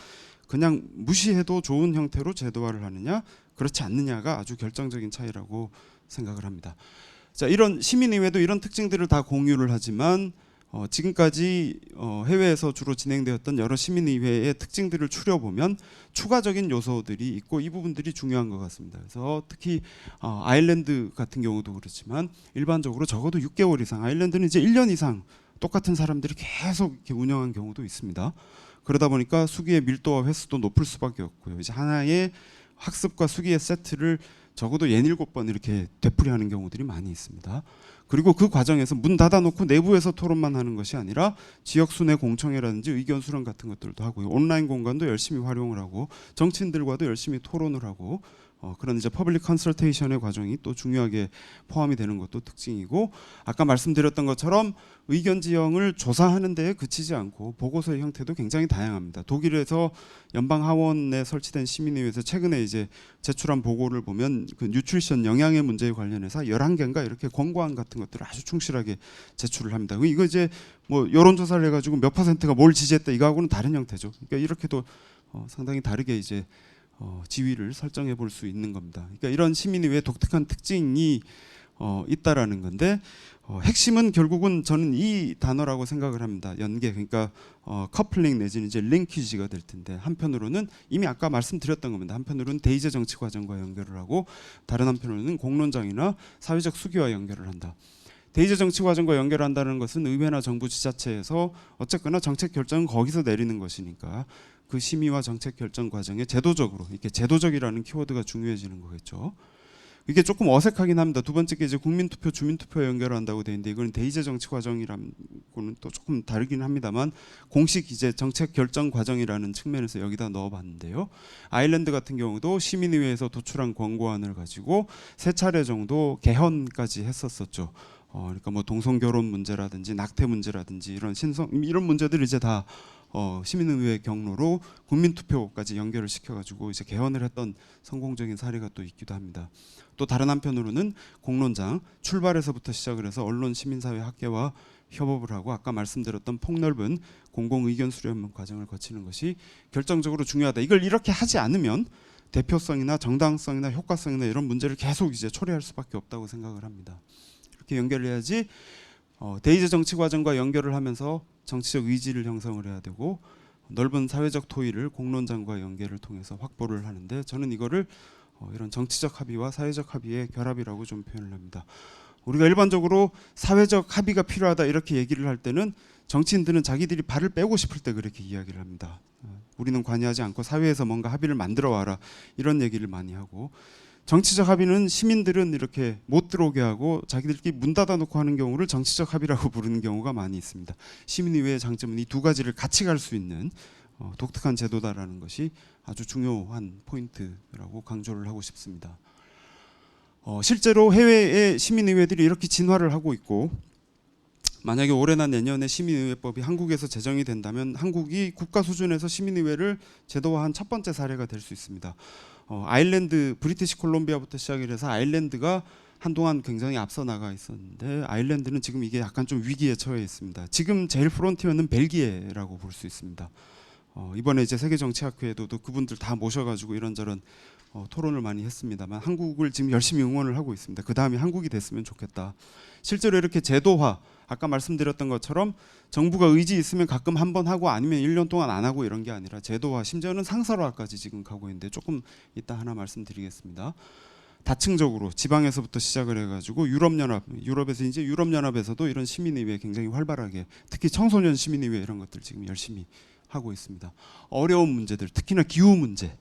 Speaker 3: 그냥 무시해도 좋은 형태로 제도화를 하느냐 그렇지 않느냐가 아주 결정적인 차이라고 생각을 합니다. 자, 이런 시민의회도 이런 특징들을 다 공유를 하지만 지금까지 해외에서 주로 진행되었던 여러 시민의회의 특징들을 추려보면 추가적인 요소들이 있고 이 부분들이 중요한 것 같습니다. 그래서 특히 아일랜드 같은 경우도 그렇지만 일반적으로 적어도 6개월 이상, 아일랜드는 이제 1년 이상 똑같은 사람들이 계속 이렇게 운영한 경우도 있습니다. 그러다 보니까 수기의 밀도와 횟수도 높을 수밖에 없고요. 이제 하나의 학습과 수기의 세트를 적어도 67번 이렇게 되풀이하는 경우들이 많이 있습니다. 그리고 그 과정에서 문 닫아놓고 내부에서 토론만 하는 것이 아니라 지역 순회 공청회라든지 의견 수렴 같은 것들도 하고요. 온라인 공간도 열심히 활용을 하고 정치인들과도 열심히 토론을 하고 그런 이제 퍼블릭 컨설테이션의 과정이 또 중요하게 포함이 되는 것도 특징이고, 아까 말씀드렸던 것처럼 의견 지형을 조사하는 데에 그치지 않고 보고서의 형태도 굉장히 다양합니다. 독일에서 연방 하원에 설치된 시민의회에서 최근에 이제 제출한 보고를 보면 그 뉴트리션 영양의 문제에 관련해서 11개인가 이렇게 권고안 같은 것들을 아주 충실하게 제출을 합니다. 이거 이제 뭐 여론조사를 해가지고 몇 퍼센트가 뭘 지지했다 이거하고는 다른 형태죠. 그러니까 이렇게도 상당히 다르게 이제 지위를 설정해 볼 수 있는 겁니다. 그러니까 이런 시민의회의 독특한 특징이 있다라는 건데, 핵심은 결국은 저는 이 단어라고 생각을 합니다. 연계, 그러니까 커플링 내지는 이제 링키지가 될 텐데, 한편으로는 이미 아까 말씀드렸던 겁니다. 한편으로는 대의제 정치 과정과 연결을 하고 다른 한편으로는 공론장이나 사회적 수기와 연결을 한다. 대의제 정치 과정과 연결한다는 것은 의회나 정부 지자체에서 어쨌거나 정책 결정은 거기서 내리는 것이니까 그 심의와 정책 결정 과정에 제도적으로, 이렇게 제도적이라는 키워드가 중요해지는 거겠죠. 이게 조금 어색하긴 합니다. 두 번째 게 이제 국민투표, 주민투표 연결한다고 돼 있는데 이건 대의제 정치 과정이라고는 또 조금 다르긴 합니다만 공식 이제 정책 결정 과정이라는 측면에서 여기다 넣어봤는데요. 아일랜드 같은 경우도 시민의회에서 도출한 권고안을 가지고 3차례 정도 개헌까지 했었었죠. 그러니까 뭐 동성 결혼 문제라든지 낙태 문제라든지 이런 문제들을 이제 다 시민의회 경로로 국민투표까지 연결을 시켜가지고 이제 개헌을 했던 성공적인 사례가 또 있기도 합니다. 또 다른 한편으로는 공론장 출발에서부터 시작을 해서 언론, 시민사회, 학계와 협업을 하고 아까 말씀드렸던 폭넓은 공공의견 수렴 과정을 거치는 것이 결정적으로 중요하다. 이걸 이렇게 하지 않으면 대표성이나 정당성이나 효과성이나 이런 문제를 계속 이제 초래할 수밖에 없다고 생각을 합니다. 이렇게 연결해야지 대의제 정치 과정과 연결을 하면서 정치적 의지를 형성을 해야 되고 넓은 사회적 토의를 공론장과 연계를 통해서 확보를 하는데 저는 이거를 이런 정치적 합의와 사회적 합의의 결합이라고 좀 표현을 합니다. 우리가 일반적으로 사회적 합의가 필요하다 이렇게 얘기를 할 때는 정치인들은 자기들이 발을 빼고 싶을 때 그렇게 이야기를 합니다. 우리는 관여하지 않고 사회에서 뭔가 합의를 만들어 와라 이런 얘기를 많이 하고 정치적 합의는 시민들은 이렇게 못 들어오게 하고 자기들끼리 문 닫아놓고 하는 경우를 정치적 합의라고 부르는 경우가 많이 있습니다. 시민의회의 장점은 이 두 가지를 같이 갈 수 있는 독특한 제도다라는 것이 아주 중요한 포인트라고 강조를 하고 싶습니다. 실제로 해외의 시민의회들이 이렇게 진화를 하고 있고 만약에 올해나 내년에 시민의회법이 한국에서 제정이 된다면 한국이 국가 수준에서 시민의회를 제도화한 첫 번째 사례가 될 수 있습니다. 아일랜드, 브리티시 콜롬비아부터 시작을 해서 아일랜드가 한동안 굉장히 앞서 나가 있었는데 아일랜드는 지금 이게 약간 좀 위기에 처해 있습니다. 지금 제일 프론티어는 벨기에라고 볼 수 있습니다. 이번에 이제 세계정치학회에도 그분들 다 모셔가지고 이런저런 토론을 많이 했습니다만 한국을 지금 열심히 응원을 하고 있습니다. 그 다음에 한국이 됐으면 좋겠다. 실제로 이렇게 제도화, 아까 말씀드렸던 것처럼 정부가 의지 있으면 가끔 한 번 하고 아니면 1년 동안 안 하고 이런 게 아니라 제도화, 심지어는 상설화까지 지금 가고 있는데 조금 이따 하나 말씀드리겠습니다. 다층적으로 지방에서부터 시작을 해가지고 유럽에서 이제 유럽연합에서도 이런 시민의회 굉장히 활발하게 특히 청소년 시민의회 이런 것들 지금 열심히 하고 있습니다. 어려운 문제들, 특히나 기후 문제,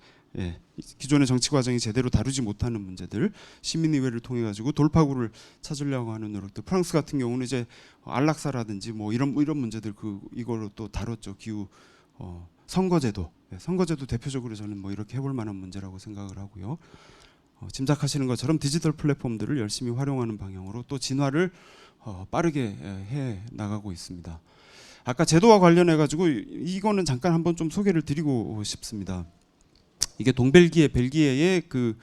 Speaker 3: 기존의 정치 과정이 제대로 다루지 못하는 문제들 시민의회를 통해 가지고 돌파구를 찾으려고 하는 노력들. 프랑스 같은 경우는 이제 안락사라든지 뭐 이런 문제들 이걸로 또 다뤘죠. 기후, 선거제도, 선거제도 대표적으로 저는 뭐 이렇게 해볼 만한 문제라고 생각을 하고요. 짐작하시는 것처럼 디지털 플랫폼들을 열심히 활용하는 방향으로 또 진화를 빠르게 해 나가고 있습니다. 아까 제도와 관련해 가지고 이거는 잠깐 한번 좀 소개를 드리고 싶습니다. 이게 동벨기에 그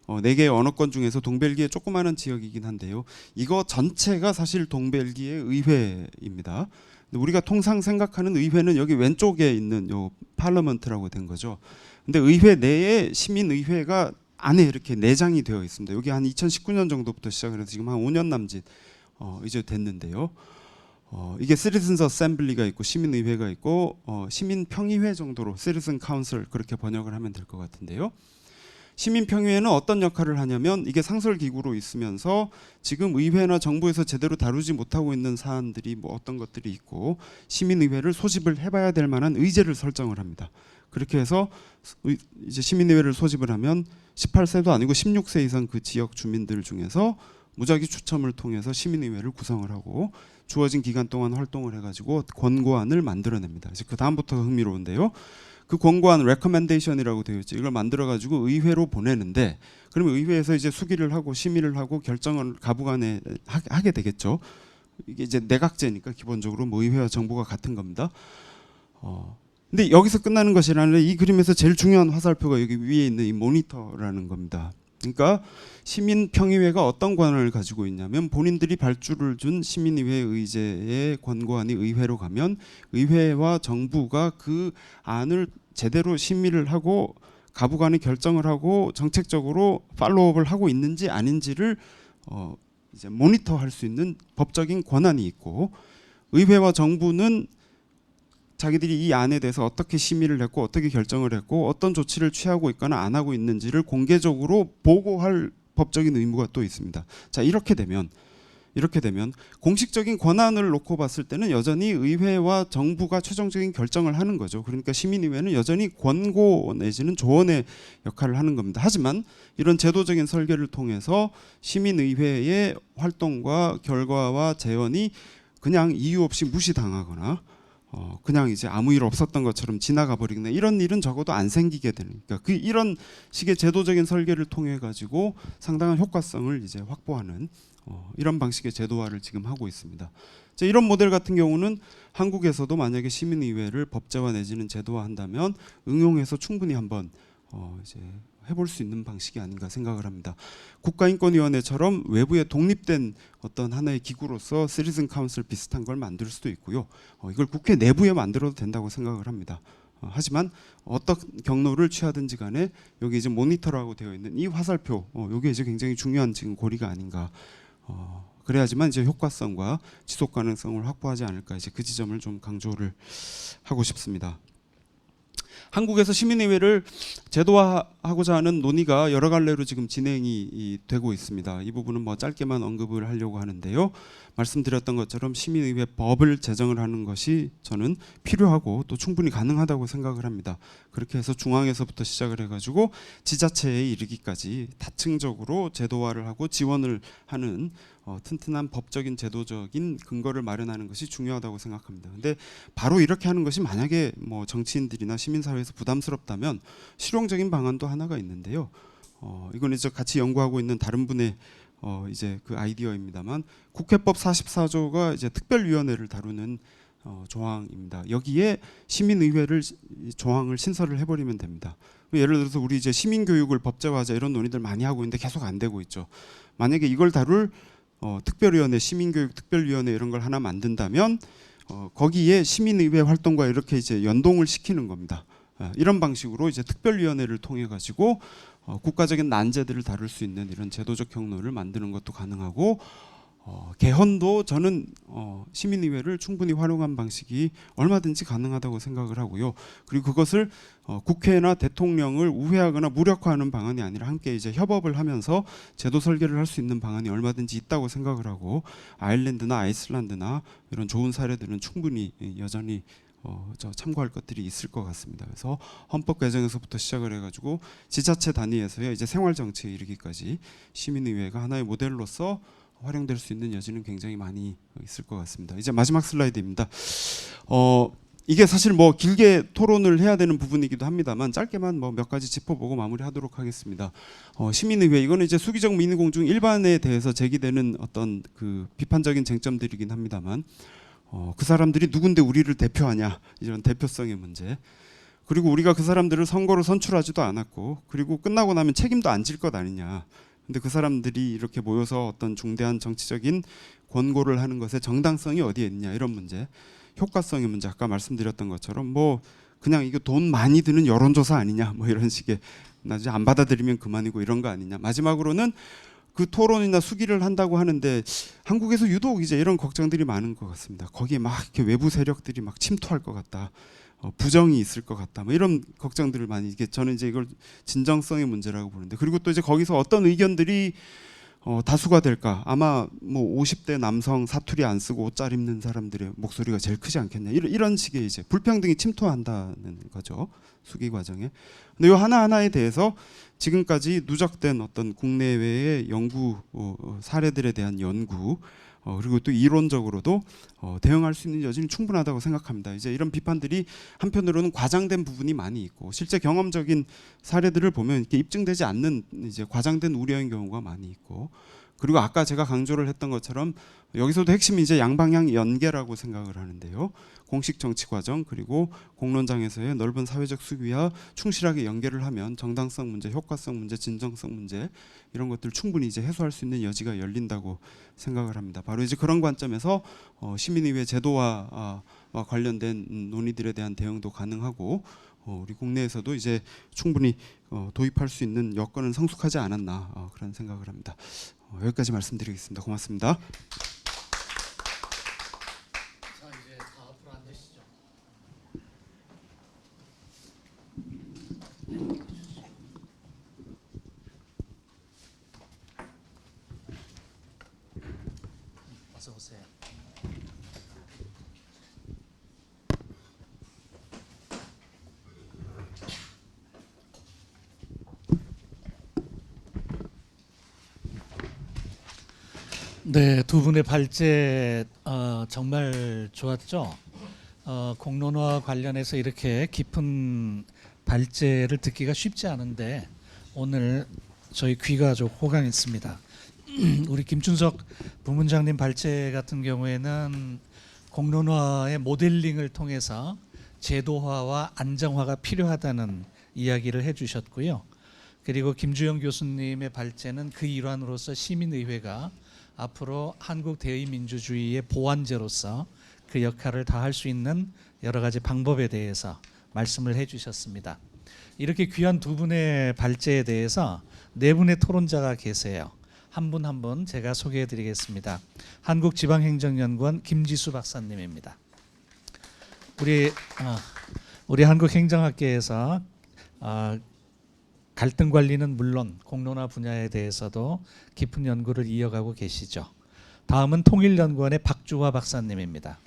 Speaker 3: 4개의 언어권 중에서 동벨기에 조그마한 지역이긴 한데요. 이거 전체가 사실 동벨기에 의회입니다. 우리가 통상 생각하는 의회는 여기 왼쪽에 있는 요 파르먼트라고 된 거죠. 근데 의회 내에 시민의회가 안에 이렇게 내장이 되어 있습니다. 여기 한 2019년 정도부터 시작을 해서 지금 한 5년 남짓 이제 됐는데요. 이게 시티즌스 어셈블리가 있고 시민의회가 있고 시민평의회 정도로 시티즌 카운슬 그렇게 번역을 하면 될 것 같은데요. 시민평의회는 어떤 역할을 하냐면 이게 상설기구로 있으면서 지금 의회나 정부에서 제대로 다루지 못하고 있는 사안들이 뭐 어떤 것들이 있고 시민의회를 소집을 해봐야 될 만한 의제를 설정을 합니다. 그렇게 해서 이제 시민의회를 소집을 하면 18세도 아니고 16세 이상 그 지역 주민들 중에서 무작위 추첨을 통해서 시민의회를 구성을 하고 주어진 기간 동안 활동을 해가지고 권고안을 만들어냅니다. 그 다음부터 흥미로운데요. 그 권고안 recommendation이라고 되어 있죠. 이걸 만들어가지고 의회로 보내는데 그러면 의회에서 이제 수기를 하고 심의를 하고 결정을 가부간에 하게 되겠죠. 이게 이제 내각제니까 기본적으로 뭐 의회와 정부가 같은 겁니다. 근데 여기서 끝나는 것이 아니라 이 그림에서 제일 중요한 화살표가 여기 위에 있는 이 모니터라는 겁니다. 그러니까 시민평의회가 어떤 권한을 가지고 있냐면 본인들이 발주를 준 시민의회 의제의 권고안이 의회로 가면 의회와 정부가 그 안을 제대로 심의를 하고 가부간에 결정을 하고 정책적으로 팔로우업을 하고 있는지 아닌지를 이제 모니터할 수 있는 법적인 권한이 있고 의회와 정부는 자기들이 이 안에 대해서 어떻게 심의를 했고 어떻게 결정을 했고 어떤 조치를 취하고 있거나 안 하고 있는지를 공개적으로 보고할 법적인 의무가 또 있습니다. 자, 이렇게 되면 이렇게 되면 공식적인 권한을 놓고 봤을 때는 여전히 의회와 정부가 최종적인 결정을 하는 거죠. 그러니까 시민의회는 여전히 권고 내지는 조언의 역할을 하는 겁니다. 하지만 이런 제도적인 설계를 통해서 시민의회의 활동과 결과와 재원이 그냥 이유 없이 무시당하거나 그냥 이제 아무 일 없었던 것처럼 지나가 버리거나 이런 일은 적어도 안 생기게 되니까 이런 식의 제도적인 설계를 통해 가지고 상당한 효과성을 이제 확보하는 이런 방식의 제도화를 지금 하고 있습니다. 이런 모델 같은 경우는 한국에서도 만약에 시민의회를 법제화 내지는 제도화한다면 응용해서 충분히 한번 이제 해볼 수 있는 방식이 아닌가 생각을 합니다. 국가인권위원회처럼 외부에 독립된 어떤 하나의 기구로서 시티즌 카운슬 비슷한 걸 만들 수도 있고요. 이걸 국회 내부에 만들어도 된다고 생각을 합니다. 하지만 어떤 경로를 취하든지 간에 여기 이제 모니터라고 되어 있는 이 화살표, 이게 이제 굉장히 중요한 지금 고리가 아닌가. 그래야지만 이제 효과성과 지속 가능성을 확보하지 않을까, 이제 그 지점을 좀 강조를 하고 싶습니다. 한국에서 시민의회를 제도화하고자 하는 논의가 여러 갈래로 지금 진행이 되고 있습니다. 이 부분은 뭐 짧게만 언급을 하려고 하는데요. 말씀드렸던 것처럼 시민의회 법을 제정을 하는 것이 저는 필요하고 또 충분히 가능하다고 생각을 합니다. 그렇게 해서 중앙에서부터 시작을 해가지고 지자체에 이르기까지 다층적으로 제도화를 하고 지원을 하는 튼튼한 법적인 제도적인 근거를 마련하는 것이 중요하다고 생각합니다. 근데 바로 이렇게 하는 것이 만약에 뭐 정치인들이나 시민사회에서 부담스럽다면 실용적인 방안도 하나가 있는데요. 이건 이제 같이 연구하고 있는 다른 분의 이제 그 아이디어입니다만, 국회법 44조가 이제 특별위원회를 다루는 조항입니다. 여기에 시민의회를 조항을 신설을 해버리면 됩니다. 예를 들어서 우리 이제 시민교육을 법제화하자 이런 논의들 많이 하고 있는데 계속 안 되고 있죠. 만약에 이걸 다룰 특별위원회, 시민교육 특별위원회 이런 걸 하나 만든다면 거기에 시민의회 활동과 이렇게 이제 연동을 시키는 겁니다. 이런 방식으로 이제 특별위원회를 통해 가지고 국가적인 난제들을 다룰 수 있는 이런 제도적 경로를 만드는 것도 가능하고, 개헌도 저는 시민의회를 충분히 활용한 방식이 얼마든지 가능하다고 생각을 하고요. 그리고 그것을 국회나 대통령을 우회하거나 무력화하는 방안이 아니라 함께 이제 협업을 하면서 제도 설계를 할 수 있는 방안이 얼마든지 있다고 생각을 하고, 아일랜드나 아이슬란드나 이런 좋은 사례들은 충분히 여전히 참고할 것들이 있을 것 같습니다. 그래서 헌법 개정에서부터 시작을 해가지고 지자체 단위에서요 이제 생활 정치에 이르기까지 시민의회가 하나의 모델로서 활용될 수 있는 여지는 굉장히 많이 있을 것 같습니다. 이제 마지막 슬라이드입니다. 이게 사실 뭐 길게 토론을 해야 되는 부분이기도 합니다만 짧게만 뭐 몇 가지 짚어보고 마무리하도록 하겠습니다. 시민의회, 이거는 이제 수기적 민의공중 일반에 대해서 제기되는 어떤 그 비판적인 쟁점들이긴 합니다만, 그 사람들이 누군데 우리를 대표하냐, 이런 대표성의 문제, 그리고 우리가 그 사람들을 선거로 선출하지도 않았고 그리고 끝나고 나면 책임도 안 질 것 아니냐, 근데 그 사람들이 이렇게 모여서 어떤 중대한 정치적인 권고를 하는 것의 정당성이 어디에 있냐, 이런 문제, 효과성의 문제, 아까 말씀드렸던 것처럼 뭐 그냥 이거 돈 많이 드는 여론조사 아니냐, 뭐 이런 식의 나중에 안 받아들이면 그만이고 이런 거 아니냐. 마지막으로는 그 토론이나 수기를 한다고 하는데 한국에서 유독 이제 이런 걱정들이 많은 것 같습니다. 거기에 막 이렇게 외부 세력들이 막 침투할 것 같다, 부정이 있을 것 같다, 뭐 이런 걱정들을 많이, 이게 저는 이제 이걸 진정성의 문제라고 보는데, 그리고 또 이제 거기서 어떤 의견들이 다수가 될까, 아마 뭐 50대 남성 사투리 안 쓰고 옷 잘 입는 사람들의 목소리가 제일 크지 않겠냐, 이런 식의 이제 불평등이 침투한다는 거죠, 수기 과정에. 근데 이 하나하나에 대해서 지금까지 누적된 어떤 국내외의 연구 사례들에 대한 연구, 그리고 또 이론적으로도 대응할 수 있는 여지는 충분하다고 생각합니다. 이제 이런 비판들이 한편으로는 과장된 부분이 많이 있고, 실제 경험적인 사례들을 보면 이렇게 입증되지 않는 이제 과장된 우려인 경우가 많이 있고, 그리고 아까 제가 강조를 했던 것처럼 여기서도 핵심이 이제 양방향 연계라고 생각을 하는데요. 공식 정치 과정 그리고 공론장에서의 넓은 사회적 수기와 충실하게 연계를 하면 정당성 문제, 효과성 문제, 진정성 문제, 이런 것들 충분히 이제 해소할 수 있는 여지가 열린다고 생각을 합니다. 바로 이제 그런 관점에서 시민의회 제도화와 관련된 논의들에 대한 대응도 가능하고, 우리 국내에서도 이제 충분히 도입할 수 있는 여건은 성숙하지 않았나, 그런 생각을 합니다. 여기까지 말씀드리겠습니다. 고맙습니다.
Speaker 1: 자, 이제 다 앞으로 앉으시죠.
Speaker 4: 어서 오세요. 네, 두 분의 발제 정말 좋았죠. 공론화 관련해서 이렇게 깊은 발제를 듣기가 쉽지 않은데 오늘 저희 귀가 좀 호강했습니다. 우리 김춘석 부문장님 발제 같은 경우에는 공론화의 모델링을 통해서 제도화와 안정화가 필요하다는 이야기를 해주셨고요. 그리고 김주영 교수님의 발제는 그 일환으로서 시민의회가 앞으로 한국 대의민주주의의 보완제로서 그 역할을 다할 수 있는 여러 가지 방법에 대해서 말씀을 해주셨습니다. 이렇게 귀한 두 분의 발제에 대해서 네 분의 토론자가 계세요. 한 분 한 분 제가 소개해드리겠습니다. 한국지방행정연구원 김지수 박사님입니다. 우리 한국행정학계에서 갈등 관리는 물론 공론화 분야에 대해서도 깊은 연구를 이어가고 계시죠. 다음은 통일연구원의 박주화 박사님입니다.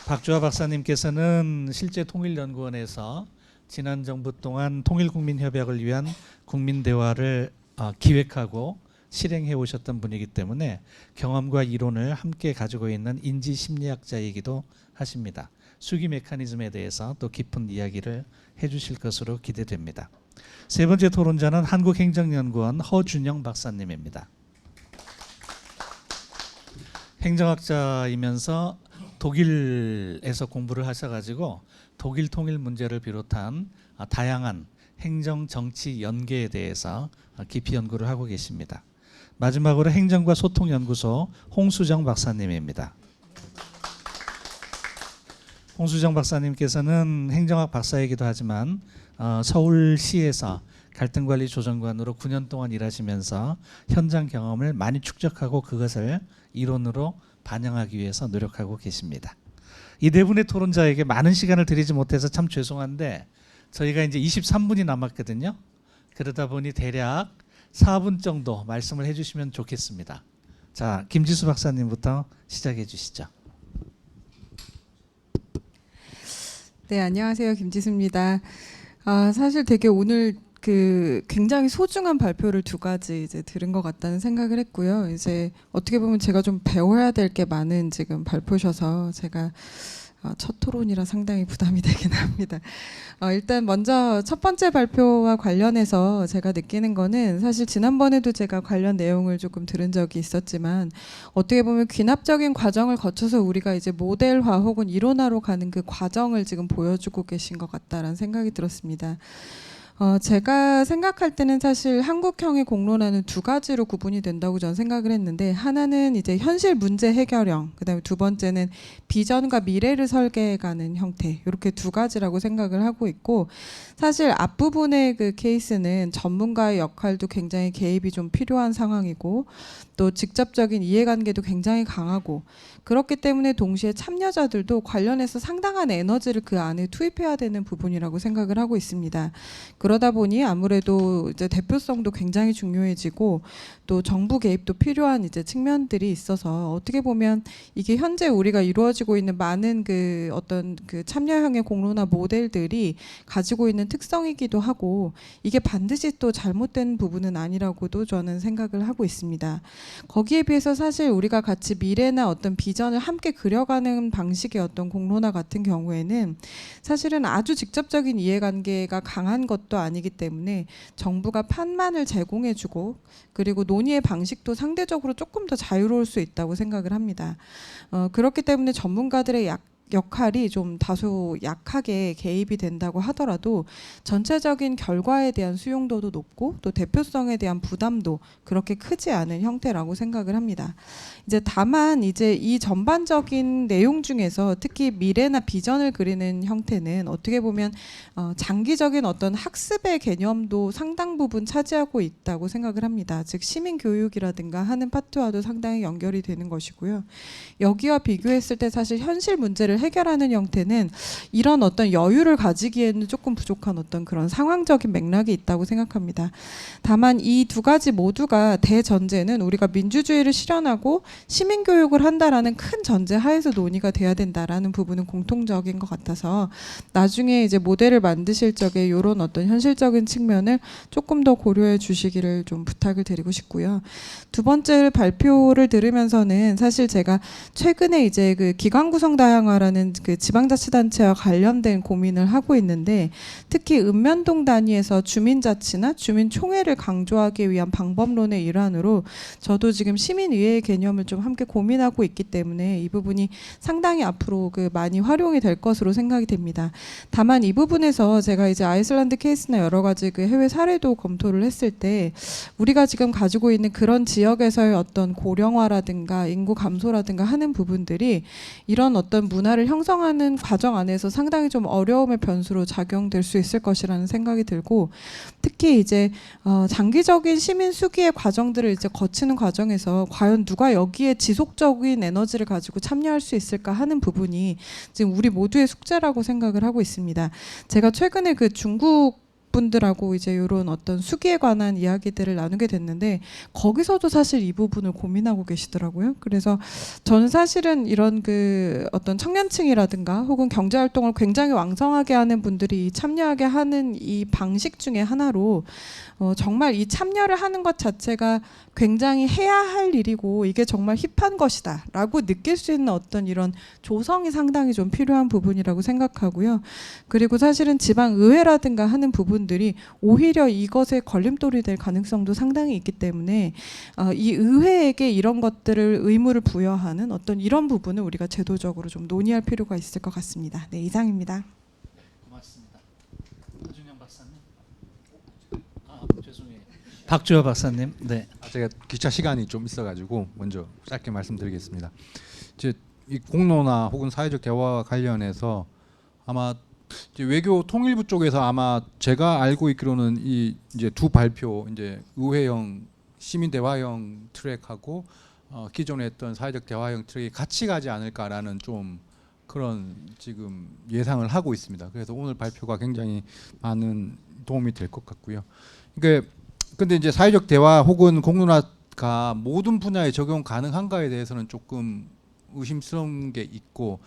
Speaker 4: 박주화 박사님께서는 실제 통일연구원에서 지난 정부 동안 통일국민협약을 위한 국민대화를 기획하고 실행해 오셨던 분이기 때문에 경험과 이론을 함께 가지고 있는 인지심리학자이기도 하십니다. 수기 메커니즘에 대해서 또 깊은 이야기를 해주실 것으로 기대됩니다. 세 번째 토론자는 한국행정연구원 허준영 박사님입니다. 행정학자이면서 독일에서 공부를 하셔가지고 독일 통일 문제를 비롯한 다양한 행정 정치 연계에 대해서 깊이 연구를 하고 계십니다. 마지막으로 행정과 소통연구소 홍수정 박사님입니다. 홍수정 박사님께서는 행정학 박사이기도 하지만 서울시에서 갈등관리조정관으로 9년 동안 일하시면서 현장 경험을 많이 축적하고 그것을 이론으로 반영하기 위해서 노력하고 계십니다. 이 네 분의 토론자에게 많은 시간을 드리지 못해서 참 죄송한데 저희가 이제 23분이 남았거든요. 그러다 보니 대략 4분 정도 말씀을 해주시면 좋겠습니다. 자, 김지수 박사님부터 시작해 주시죠.
Speaker 5: 네, 안녕하세요. 김지수입니다. 사실 되게 오늘 굉장히 소중한 발표를 두 가지 이제 들은 것 같다는 생각을 했고요. 이제 어떻게 보면 제가 좀 배워야 될 게 많은 지금 발표셔서 제가 첫 토론이라 상당히 부담이 되긴 합니다. 일단 먼저 첫 번째 발표와 관련해서 제가 느끼는 거는 사실 지난번에도 제가 관련 내용을 조금 들은 적이 있었지만 어떻게 보면 귀납적인 과정을 거쳐서 우리가 이제 모델화 혹은 이론화로 가는 그 과정을 지금 보여주고 계신 것 같다라는 생각이 들었습니다. 제가 생각할 때는 사실 한국형의 공론화는 두 가지로 구분이 된다고 저는 생각을 했는데 하나는 이제 현실 문제 해결형, 그다음에 두 번째는 비전과 미래를 설계해가는 형태, 이렇게 두 가지라고 생각을 하고 있고 사실 앞부분의 그 케이스는 전문가의 역할도 굉장히 개입이 좀 필요한 상황이고 또 직접적인 이해관계도 굉장히 강하고 그렇기 때문에 동시에 참여자들도 관련해서 상당한 에너지를 그 안에 투입해야 되는 부분이라고 생각을 하고 있습니다. 그러다 보니 아무래도 이제 대표성도 굉장히 중요해지고 또 정부 개입도 필요한 이제 측면들이 있어서 어떻게 보면 이게 현재 우리가 이루어지고 있는 많은 그 어떤 그 참여형의 공론화 모델들이 가지고 있는 특성이기도 하고 이게 반드시 또 잘못된 부분은 아니라고도 저는 생각을 하고 있습니다. 거기에 비해서 사실 우리가 같이 미래나 어떤 비전을 함께 그려가는 방식의 어떤 공론화 같은 경우에는 사실은 아주 직접적인 이해관계가 강한 것도 아니기 때문에 정부가 판만을 제공해주고 그리고 논의의 방식도 상대적으로 조금 더 자유로울 수 있다고 생각을 합니다. 그렇기 때문에 전문가들의 역할이 좀 다소 약하게 개입이 된다고 하더라도 전체적인 결과에 대한 수용도도 높고 또 대표성에 대한 부담도 그렇게 크지 않은 형태라고 생각을 합니다. 이제 다만 이제 이 전반적인 내용 중에서 특히 미래나 비전을 그리는 형태는 어떻게 보면 장기적인 어떤 학습의 개념도 상당 부분 차지하고 있다고 생각을 합니다. 즉 시민 교육이라든가 하는 파트와도 상당히 연결이 되는 것이고요. 여기와 비교했을 때 사실 현실 문제를 해결하는 형태는 이런 어떤 여유를 가지기에는 조금 부족한 어떤 그런 상황적인 맥락이 있다고 생각합니다. 다만 이 두 가지 모두가 대전제는 우리가 민주주의를 실현하고 시민교육을 한다라는 큰 전제 하에서 논의가 돼야 된다라는 부분은 공통적인 것 같아서 나중에 이제 모델을 만드실 적에 이런 어떤 현실적인 측면을 조금 더 고려해 주시기를 좀 부탁을 드리고 싶고요. 두 번째 발표를 들으면서는 사실 제가 최근에 이제 그 기관 구성 다양화라는 그 지방자치단체와 관련된 고민을 하고 있는데 특히 읍면동 단위에서 주민자치나 주민총회를 강조하기 위한 방법론의 일환으로 저도 지금 시민의회의 개념을 좀 함께 고민하고 있기 때문에 이 부분이 상당히 앞으로 그 많이 활용이 될 것으로 생각이 됩니다. 다만 이 부분에서 제가 이제 아이슬란드 케이스나 여러 가지 그 해외 사례도 검토를 했을 때 우리가 지금 가지고 있는 그런 지역에서의 어떤 고령화라든가 인구 감소라든가 하는 부분들이 이런 어떤 문화를 형성하는 과정 안에서 상당히 좀 어려움의 변수로 작용될 수 있을 것이라는 생각이 들고 특히 이제 장기적인 시민 수기의 과정들을 이제 거치는 과정에서 과연 누가 여기에 지속적인 에너지를 가지고 참여할 수 있을까 하는 부분이 지금 우리 모두의 숙제라고 생각을 하고 있습니다. 제가 최근에 그 중국 분들하고 이제 이런 어떤 수기에 관한 이야기들을 나누게 됐는데 거기서도 사실 이 부분을 고민하고 계시더라고요. 그래서 저는 사실은 이런 그 어떤 청년층이라든가 혹은 경제 활동을 굉장히 왕성하게 하는 분들이 참여하게 하는 이 방식 중에 하나로 정말 이 참여를 하는 것 자체가 굉장히 해야 할 일이고 이게 정말 힙한 것이다 라고 느낄 수 있는 어떤 이런 조성이 상당히 좀 필요한 부분이라고 생각하고요. 그리고 사실은 지방의회라든가 하는 부분들이 오히려 이것에 걸림돌이 될 가능성도 상당히 있기 때문에 이 의회에게 이런 것들을 의무를 부여하는 어떤 이런 부분을 우리가 제도적으로 좀 논의할 필요가 있을 것 같습니다. 네, 이상입니다.
Speaker 4: 고맙습니다. 하준영 박사님. 죄송해요. 박주호 박사님. 네.
Speaker 6: 제가 기차 시간이 좀 있어가지고 먼저 짧게 말씀드리겠습니다. 이제 이 공론화 혹은 사회적 대화와 관련해서 아마 이제 외교 통일부 쪽에서 아마 제가 알고 있기로는 이 이제 두 발표 이제 의회형 시민 대화형 트랙하고 기존에 했던 사회적 대화형 트랙이 같이 가지 않을까라는 좀 그런 지금 예상을 하고 있습니다. 그래서 오늘 발표가 굉장히 많은 도움이 될 것 같고요. 그러니까 근데 이제 사회적 대화 혹은 공론화가 모든 분야에 적용 가능한가에 대해서는 조금 의심스러운 게 있고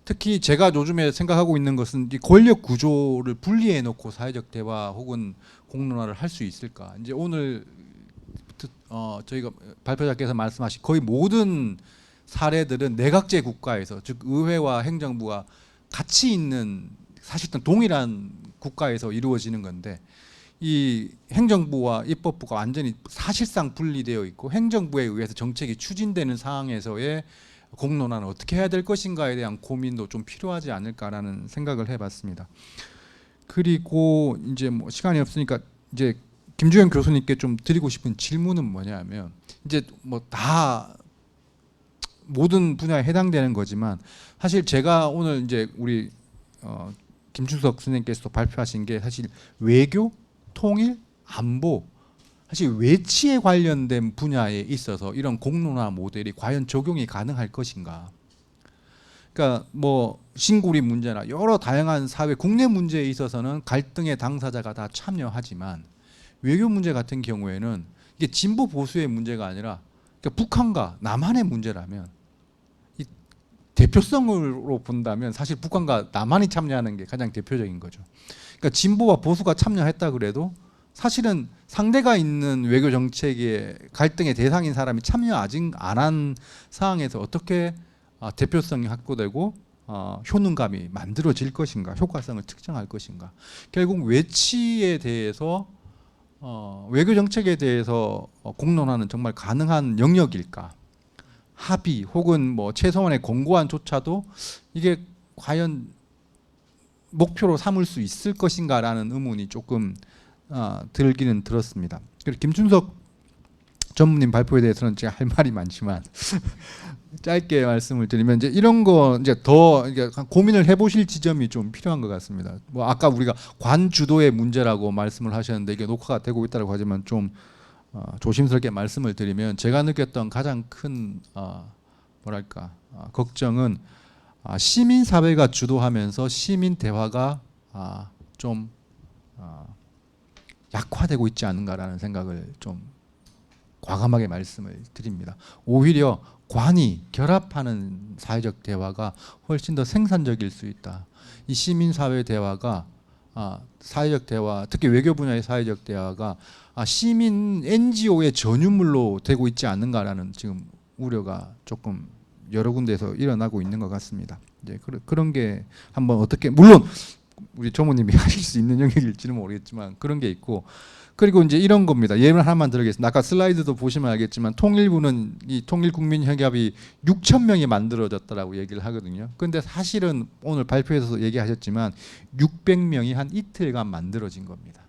Speaker 6: 특히 제가 요즘에 생각하고 있는 것은 이 권력 구조를 분리해 놓고 사회적 대화 혹은 공론화를 할 수 있을까? 이제 오늘 저희가 발표자께서 말씀하신 거의 모든 사례들은 내각제 국가에서 즉 의회와 행정부가 같이 있는 사실상 동일한 국가에서 이루어지는 건데 이 행정부와 입법부가 완전히 사실상 분리되어 있고 행정부에 의해서 정책이 추진되는 상황에서의 공론화는 어떻게 해야 될 것인가에 대한 고민도 좀 필요하지 않을까라는 생각을 해봤습니다. 그리고 이제 뭐 시간이 없으니까 이제 김주영 교수님께 좀 드리고 싶은 질문은 뭐냐면 이제 뭐 다 모든 분야에 해당되는 거지만 사실 제가 오늘 이제 우리 김준석 선생님께서도 발표하신 게 사실 외교, 통일, 안보 사실 외치에 관련된 분야에 있어서 이런 공론화 모델이 과연 적용이 가능할 것인가? 그러니까 뭐 신고리 문제나 여러 다양한 사회 국내 문제에 있어서는 갈등의 당사자가 다 참여하지만 외교 문제 같은 경우에는 이게 진보 보수의 문제가 아니라 그러니까 북한과 남한의 문제라면 이 대표성으로 본다면 사실 북한과 남한이 참여하는 게 가장 대표적인 거죠. 그러니까 진보와 보수가 참여했다 그래도 사실은 상대가 있는 외교 정책의 갈등의 대상인 사람이 참여 아직 안 한 상황에서 어떻게 대표성이 확보되고 효능감이 만들어질 것인가, 효과성을 측정할 것인가. 결국 외치에 대해서 외교 정책에 대해서 공론화는 정말 가능한 영역일까? 합의 혹은 뭐 최소한의 권고안조차도 이게 과연 목표로 삼을 수 있을 것인가라는 의문이 조금 들기는 들었습니다. 그리고 김준석 전무님 발표에 대해서는 제가 할 말이 많지만 짧게 말씀을 드리면 이제 이런 거 이제 더 고민을 해보실 지점이 좀 필요한 것 같습니다. 뭐 아까 우리가 관주도의 문제라고 말씀을 하셨는데 이게 녹화가 되고 있다고 하지만 좀 조심스럽게 말씀을 드리면 제가 느꼈던 가장 큰 뭐랄까 걱정은 시민 사회가 주도하면서 시민 대화가 좀 약화되고 있지 않은가라는 생각을 좀 과감하게 말씀을 드립니다. 오히려 관이 결합하는 사회적 대화가 훨씬 더 생산적일 수 있다. 이 시민 사회 대화가 사회적 대화, 특히 외교 분야의 사회적 대화가 시민 NGO의 전유물로 되고 있지 않는가라는 지금 우려가 조금 여러 군데에서 일어나고 있는 것 같습니다. 이제 그런 게 한번 어떻게, 물론 우리 조모님이 하실 수 있는 영역일지는 모르겠지만 그런 게 있고, 그리고 이제 이런 겁니다. 예를 하나만 들어겠습니다. 아까 슬라이드도 보시면 알겠지만 통일부는 이 통일국민협약이 6,000명이 만들어졌다라고 얘기를 하거든요. 근데 사실은 오늘 발표에서 얘기하셨지만 600명이 한 이틀간 만들어진 겁니다.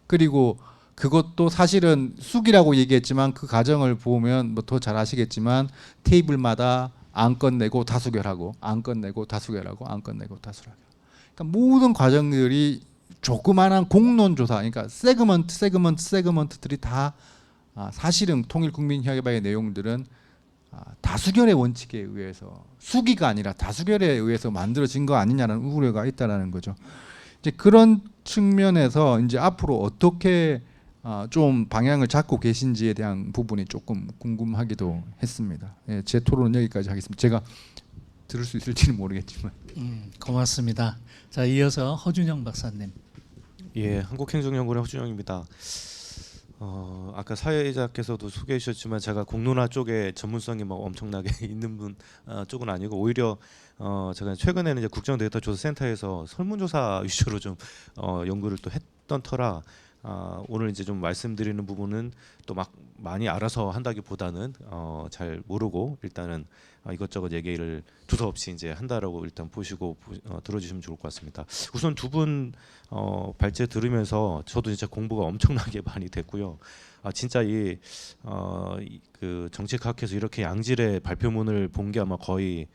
Speaker 6: 그리고 그것도 사실은 숙이라고 얘기했지만 그 과정을 보면 뭐 더 잘 아시겠지만 테이블마다 안건 내고 다수결하고 안건 내고 다수결하고 안건 내고 다수결하고, 그러니까 모든 과정들이 조그마한 공론 조사, 그러니까 세그먼트들이 다 사실은 통일국민협약의 내용들은 다수결의 원칙에 의해서, 수기가 아니라 다수결에 의해서 만들어진 거 아니냐는 우려가 있다라는 거죠. 이제 그런 측면에서 이제 앞으로 어떻게 좀 방향을 잡고 계신지에 대한 부분이 조금 궁금하기도 했습니다. 예, 제 토론은 여기까지 하겠습니다. 제가 들을 수 있을지는 모르겠지만.
Speaker 4: 고맙습니다. 자, 이어서 허준영 박사님.
Speaker 7: 예, 한국행정연구원의 허준영입니다. 아까 사회자께서도 소개해 주셨지만 제가 공론화 쪽에 전문성이 막 엄청나게 있는 분 쪽은 아니고, 오히려 제가 최근에는 이제 국정데이터조사센터에서 설문조사 위주로 좀 연구를 또 했던 터라 오늘 이제 좀 말씀드리는 부분은 또 막 많이 알아서 한다기보다는 잘 모르고 일단은 이것저것 얘기를 두서없이 이제 한다라고 일단 보시고 들어주시면 좋을 것 같습니다. 우선 두 분 발제 들으면서 저도 진짜 공부가 엄청나게 많이 됐고요. 진짜 그 정치학회에서 이렇게 양질의 발표문을 본 게 아마 거의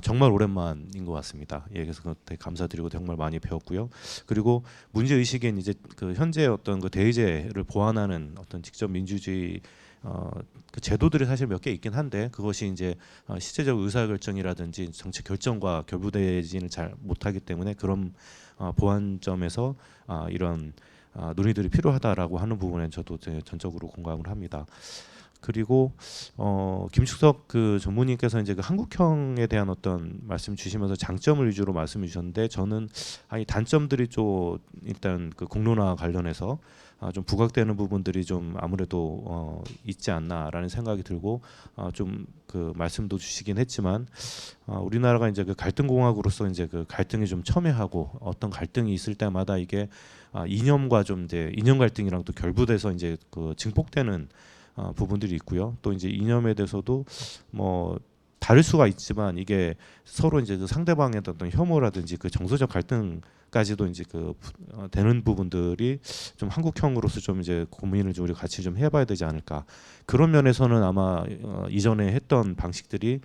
Speaker 7: 정말 오랜만인 것 같습니다. 예, 그래서 되게 감사드리고 정말 많이 배웠고요. 그리고 문제 의식엔 이제 그 현재 어떤 그 대의제를 보완하는 어떤 직접 민주주의 그 제도들이 사실 몇 개 있긴 한데, 그것이 이제 실제적 의사결정이라든지 정책 결정과 결부되지는 잘 못하기 때문에 그런 보완점에서 이런 논의들이 필요하다라고 하는 부분에 저도 전적으로 공감을 합니다. 그리고 김축석 그 전무님께서 이제 그 한국형에 대한 어떤 말씀 주시면서 장점을 위주로 말씀해 주셨는데, 저는 단점들이 좀 일단 그 공론화 관련해서 좀 부각되는 부분들이 좀 아무래도 있지 않나라는 생각이 들고, 좀 그 말씀도 주시긴 했지만 우리나라가 이제 그 갈등공화국으로서 이제 그 갈등이 좀 첨예하고, 어떤 갈등이 있을 때마다 이게 이념과 좀 이제 이념 갈등이랑 또 결부돼서 이제 그 증폭되는 부분들이 있고요. 또 이제 이념에 대해서도 뭐 다를 수가 있지만 이게 서로 이제 그 상대방의 어떤 혐오라든지 그 정서적 갈등까지도 이제 그 되는 부분들이 좀 한국형으로서 좀 이제 고민을 좀 우리 같이 좀 해봐야 되지 않을까. 그런 면에서는 아마 이전에 했던 방식들이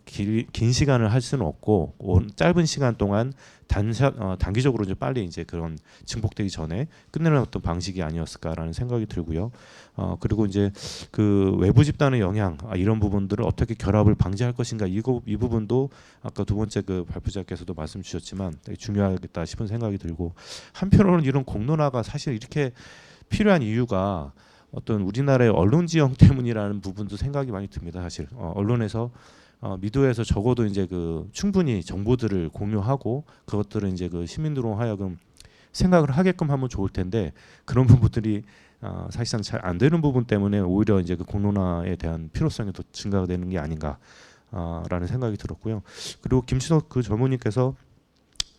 Speaker 7: 긴 시간을 할 수는 없고 짧은 시간 동안 단기적으로 이제 빨리 이제 그런 증폭되기 전에 끝내는 어떤 방식이 아니었을까라는 생각이 들고요. 그리고 이제 그 외부 집단의 영향 이런 부분들을 어떻게 결합을 방지할 것인가, 이 부분도 아까 두 번째 그 발표자께서도 말씀 주셨지만 되게 중요하겠다 싶은 생각이 들고, 한편으로는 이런 공론화가 사실 이렇게 필요한 이유가 어떤 우리나라의 언론 지형 때문이라는 부분도 생각이 많이 듭니다. 사실 언론에서 미디어에서 적어도 이제 그 충분히 정보들을 공유하고 그것들을 이제 그 시민들로 하여금 생각을 하게끔 하면 좋을 텐데, 그런 부분들이 사실상 잘 안 되는 부분 때문에 오히려 이제 그 공론화에 대한 필요성이 더 증가가 되는 게 아닌가라는 생각이 들었고요. 그리고 김신욱 그 전무님께서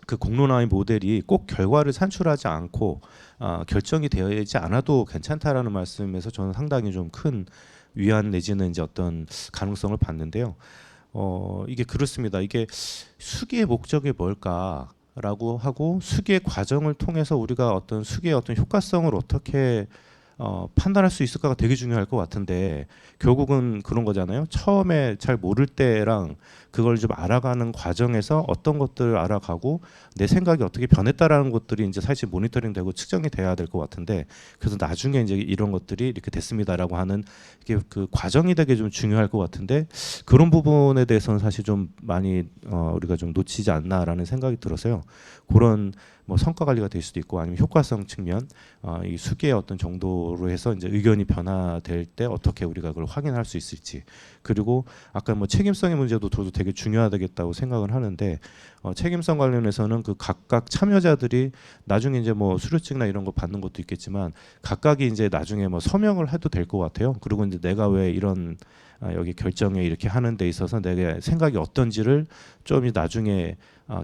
Speaker 7: 그 공론화의 모델이 꼭 결과를 산출하지 않고 결정이 되어야지 않아도 괜찮다라는 말씀에서 저는 상당히 좀 큰 위안 내지는 이제 어떤 가능성을 봤는데요. 이게 그렇습니다. 이게 수기의 목적이 뭘까라고 하고 수기의 과정을 통해서 우리가 어떤 수기의 어떤 효과성을 어떻게 판단할 수 있을까가 되게 중요할 것 같은데 결국은 그런 거잖아요. 처음에 잘 모를 때랑 그걸 좀 알아가는 과정에서 어떤 것들을 알아가고 내 생각이 어떻게 변했다라는 것들이 이제 사실 모니터링되고 측정이 돼야 될 것 같은데 그래서 나중에 이제 이런 것들이 이렇게 됐습니다라고 하는 이게 그 과정이 되게 좀 중요할 것 같은데 그런 부분에 대해서는 사실 좀 많이 우리가 좀 놓치지 않나라는 생각이 들어서요. 그런 뭐 성과 관리가 될 수도 있고 아니면 효과성 측면 이 수기의 어떤 정도로 해서 이제 의견이 변화될 때 어떻게 우리가 그걸 확인할 수 있을지 그리고 아까 뭐 책임성의 문제도 저도 되게 중요하겠다고 생각을 하는데 책임성 관련해서는 그 각각 참여자들이 나중에 이제 뭐 수료증이나 이런 거 받는 것도 있겠지만 각각이 이제 나중에 뭐 서명을 해도 될 것 같아요. 그리고 이제 내가 왜 이런 여기 결정에 이렇게 하는 데 있어서 내가 생각이 어떤지를 좀 나중에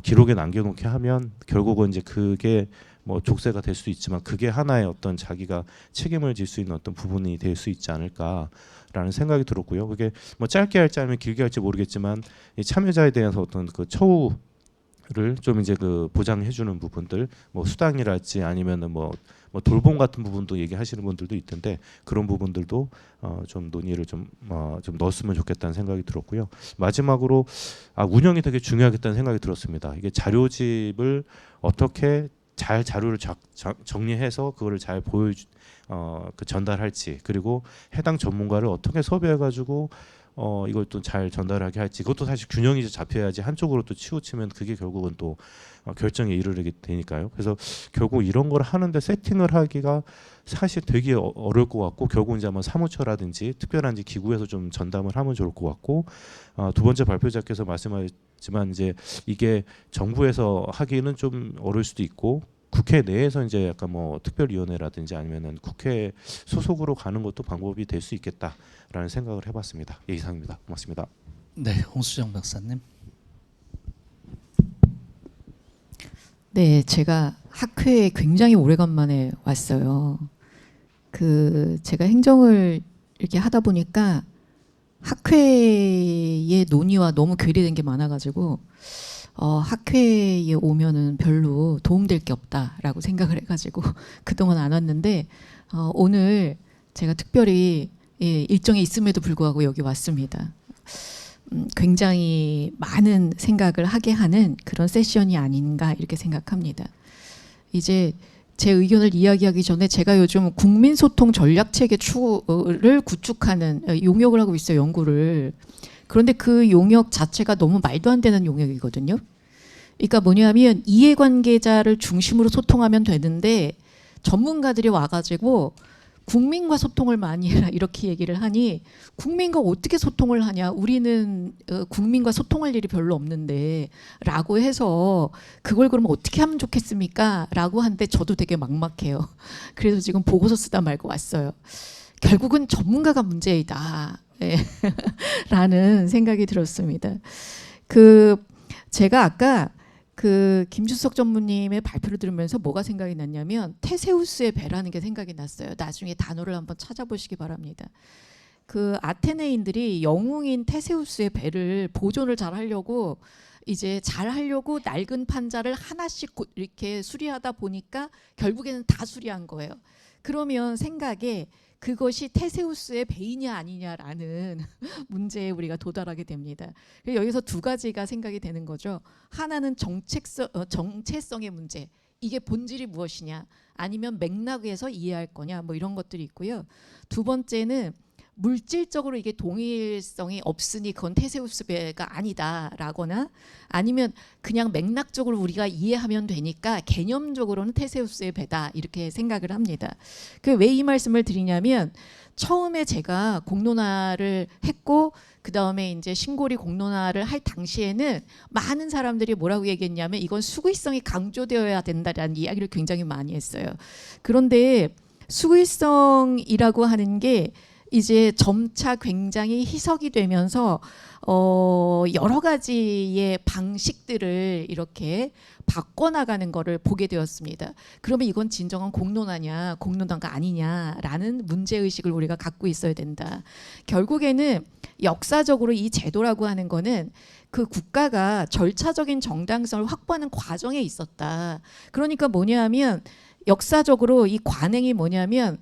Speaker 7: 기록에 남겨놓게 하면 결국은 이제 그게 뭐 족쇄가 될 수 있지만 그게 하나의 어떤 자기가 책임을 질 수 있는 어떤 부분이 될 수 있지 않을까라는 생각이 들었고요. 그게 뭐 짧게 할지 아니면 길게 할지 모르겠지만 이 참여자에 대해서 어떤 그 처우를 좀 이제 그 보장해주는 부분들, 뭐 수당이랄지 아니면은 뭐 돌봄 같은 부분도 얘기하시는 분들도 있던데 그런 부분들도 좀 논의를 좀 넣었으면 좋겠다는 생각이 들었고요. 마지막으로 운영이 되게 중요하겠다는 생각이 들었습니다. 이게 자료집을 어떻게 잘 자료를 정리해서 그거를 잘 그 전달할지 그리고 해당 전문가를 어떻게 섭외해가지고 이걸 또 잘 전달하게 할지 그것도 사실 균형이 잡혀야지 한쪽으로 또 치우치면 그게 결국은 또 결정에 이르게 되니까요. 그래서 결국 이런 걸 하는데 세팅을 하기가 사실 되게 어려울 것 같고 결국 이제 아마 사무처라든지 특별한 이제 기구에서 좀 전담을 하면 좋을 것 같고 두 번째 발표자께서 말씀하셨지만 이제 이게 정부에서 하기는 좀 어려울 수도 있고 국회 내에서 이제 약간 뭐 특별위원회라든지 아니면은 국회 소속으로 가는 것도 방법이 될 수 있겠다라는 생각을 해봤습니다. 예, 이상입니다. 고맙습니다.
Speaker 4: 네, 홍수정 박사님.
Speaker 8: 네, 제가 학회에 굉장히 오래간만에 왔어요. 제가 행정을 이렇게 하다 보니까 학회의 논의와 너무 괴리된 게 많아가지고 학회에 오면은 별로 도움될 게 없다라고 생각을 해가지고 그동안 안 왔는데 오늘 제가 특별히 일정이 있음에도 불구하고 여기 왔습니다. 굉장히 많은 생각을 하게 하는 그런 세션이 아닌가 이렇게 생각합니다. 이제 제 의견을 이야기하기 전에 제가 요즘 국민소통 전략체계를 구축하는 용역을 하고 있어요. 연구를. 그런데 그 용역 자체가 너무 말도 안 되는 용역이거든요. 그러니까 뭐냐면 이해관계자를 중심으로 소통하면 되는데 전문가들이 와가지고 국민과 소통을 많이 해라 이렇게 얘기를 하니 국민과 어떻게 소통을 하냐 우리는 국민과 소통할 일이 별로 없는데 라고 해서 그걸 그러면 어떻게 하면 좋겠습니까 라고 하는데 저도 되게 막막해요. 그래서 지금 보고서 쓰다 말고 왔어요. 결국은 전문가가 문제이다 라는 생각이 들었습니다. 제가 아까 김주석 전무님의 발표를 들으면서 뭐가 생각이 났냐면 테세우스의 배라는 게 생각이 났어요. 나중에 단어를 한번 찾아보시기 바랍니다. 아테네인들이 영웅인 테세우스의 배를 보존을 잘 하려고 낡은 판자를 하나씩 이렇게 수리하다 보니까 결국에는 다 수리한 거예요. 그러면 생각에 그것이 테세우스의 배이냐 아니냐라는 문제에 우리가 도달하게 됩니다. 여기서 두 가지가 생각이 되는 거죠. 하나는 정체성의 문제. 이게 본질이 무엇이냐 아니면 맥락에서 이해할 거냐 뭐 이런 것들이 있고요. 두 번째는 물질적으로 이게 동일성이 없으니 그건 테세우스 배가 아니다라거나 아니면 그냥 맥락적으로 우리가 이해하면 되니까 개념적으로는 테세우스의 배다 이렇게 생각을 합니다. 왜 이 말씀을 드리냐면 처음에 제가 공론화를 했고 그 다음에 이제 신고리 공론화를 할 당시에는 많은 사람들이 뭐라고 얘기했냐면 이건 수구일성이 강조되어야 된다라는 이야기를 굉장히 많이 했어요. 그런데 수구일성이라고 하는 게 이제 점차 굉장히 희석이 되면서 여러 가지의 방식들을 이렇게 바꿔나가는 거를 보게 되었습니다. 그러면 이건 진정한 공론화냐 공론화가 아니냐라는 문제의식을 우리가 갖고 있어야 된다. 결국에는 역사적으로 이 제도라고 하는 거는 그 국가가 절차적인 정당성을 확보하는 과정에 있었다. 그러니까 뭐냐면 역사적으로 이 관행이 뭐냐면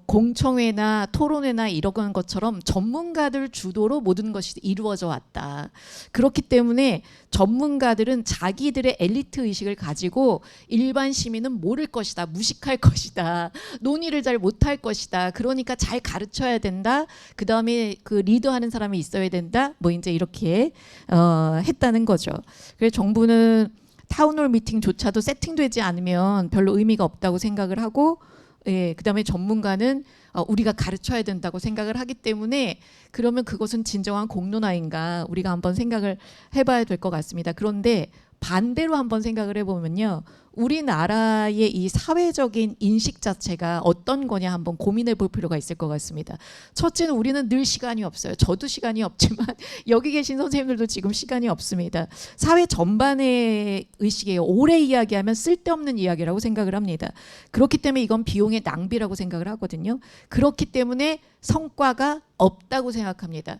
Speaker 8: 공청회나 토론회나 이런 것처럼 전문가들 주도로 모든 것이 이루어져 왔다. 그렇기 때문에 전문가들은 자기들의 엘리트 의식을 가지고 일반 시민은 모를 것이다, 무식할 것이다, 논의를 잘 못할 것이다. 그러니까 잘 가르쳐야 된다. 그 다음에 그 리더하는 사람이 있어야 된다. 뭐 이제 이렇게 했다는 거죠. 그래서 정부는 타운홀 미팅조차도 세팅되지 않으면 별로 의미가 없다고 생각을 하고, 예, 그다음에 전문가는 우리가 가르쳐야 된다고 생각을 하기 때문에 그러면 그것은 진정한 공론화인가 우리가 한번 생각을 해봐야 될 것 같습니다. 그런데 반대로 한번 생각을 해보면요, 우리나라의 이 사회적인 인식 자체가 어떤 거냐 한번 고민해 볼 필요가 있을 것 같습니다. 첫째는 우리는 늘 시간이 없어요. 저도 시간이 없지만 여기 계신 선생님들도 지금 시간이 없습니다. 사회 전반의 의식이에요. 오래 이야기하면 쓸데없는 이야기라고 생각을 합니다. 그렇기 때문에 이건 비용의 낭비라고 생각을 하거든요. 그렇기 때문에 성과가 없다고 생각합니다.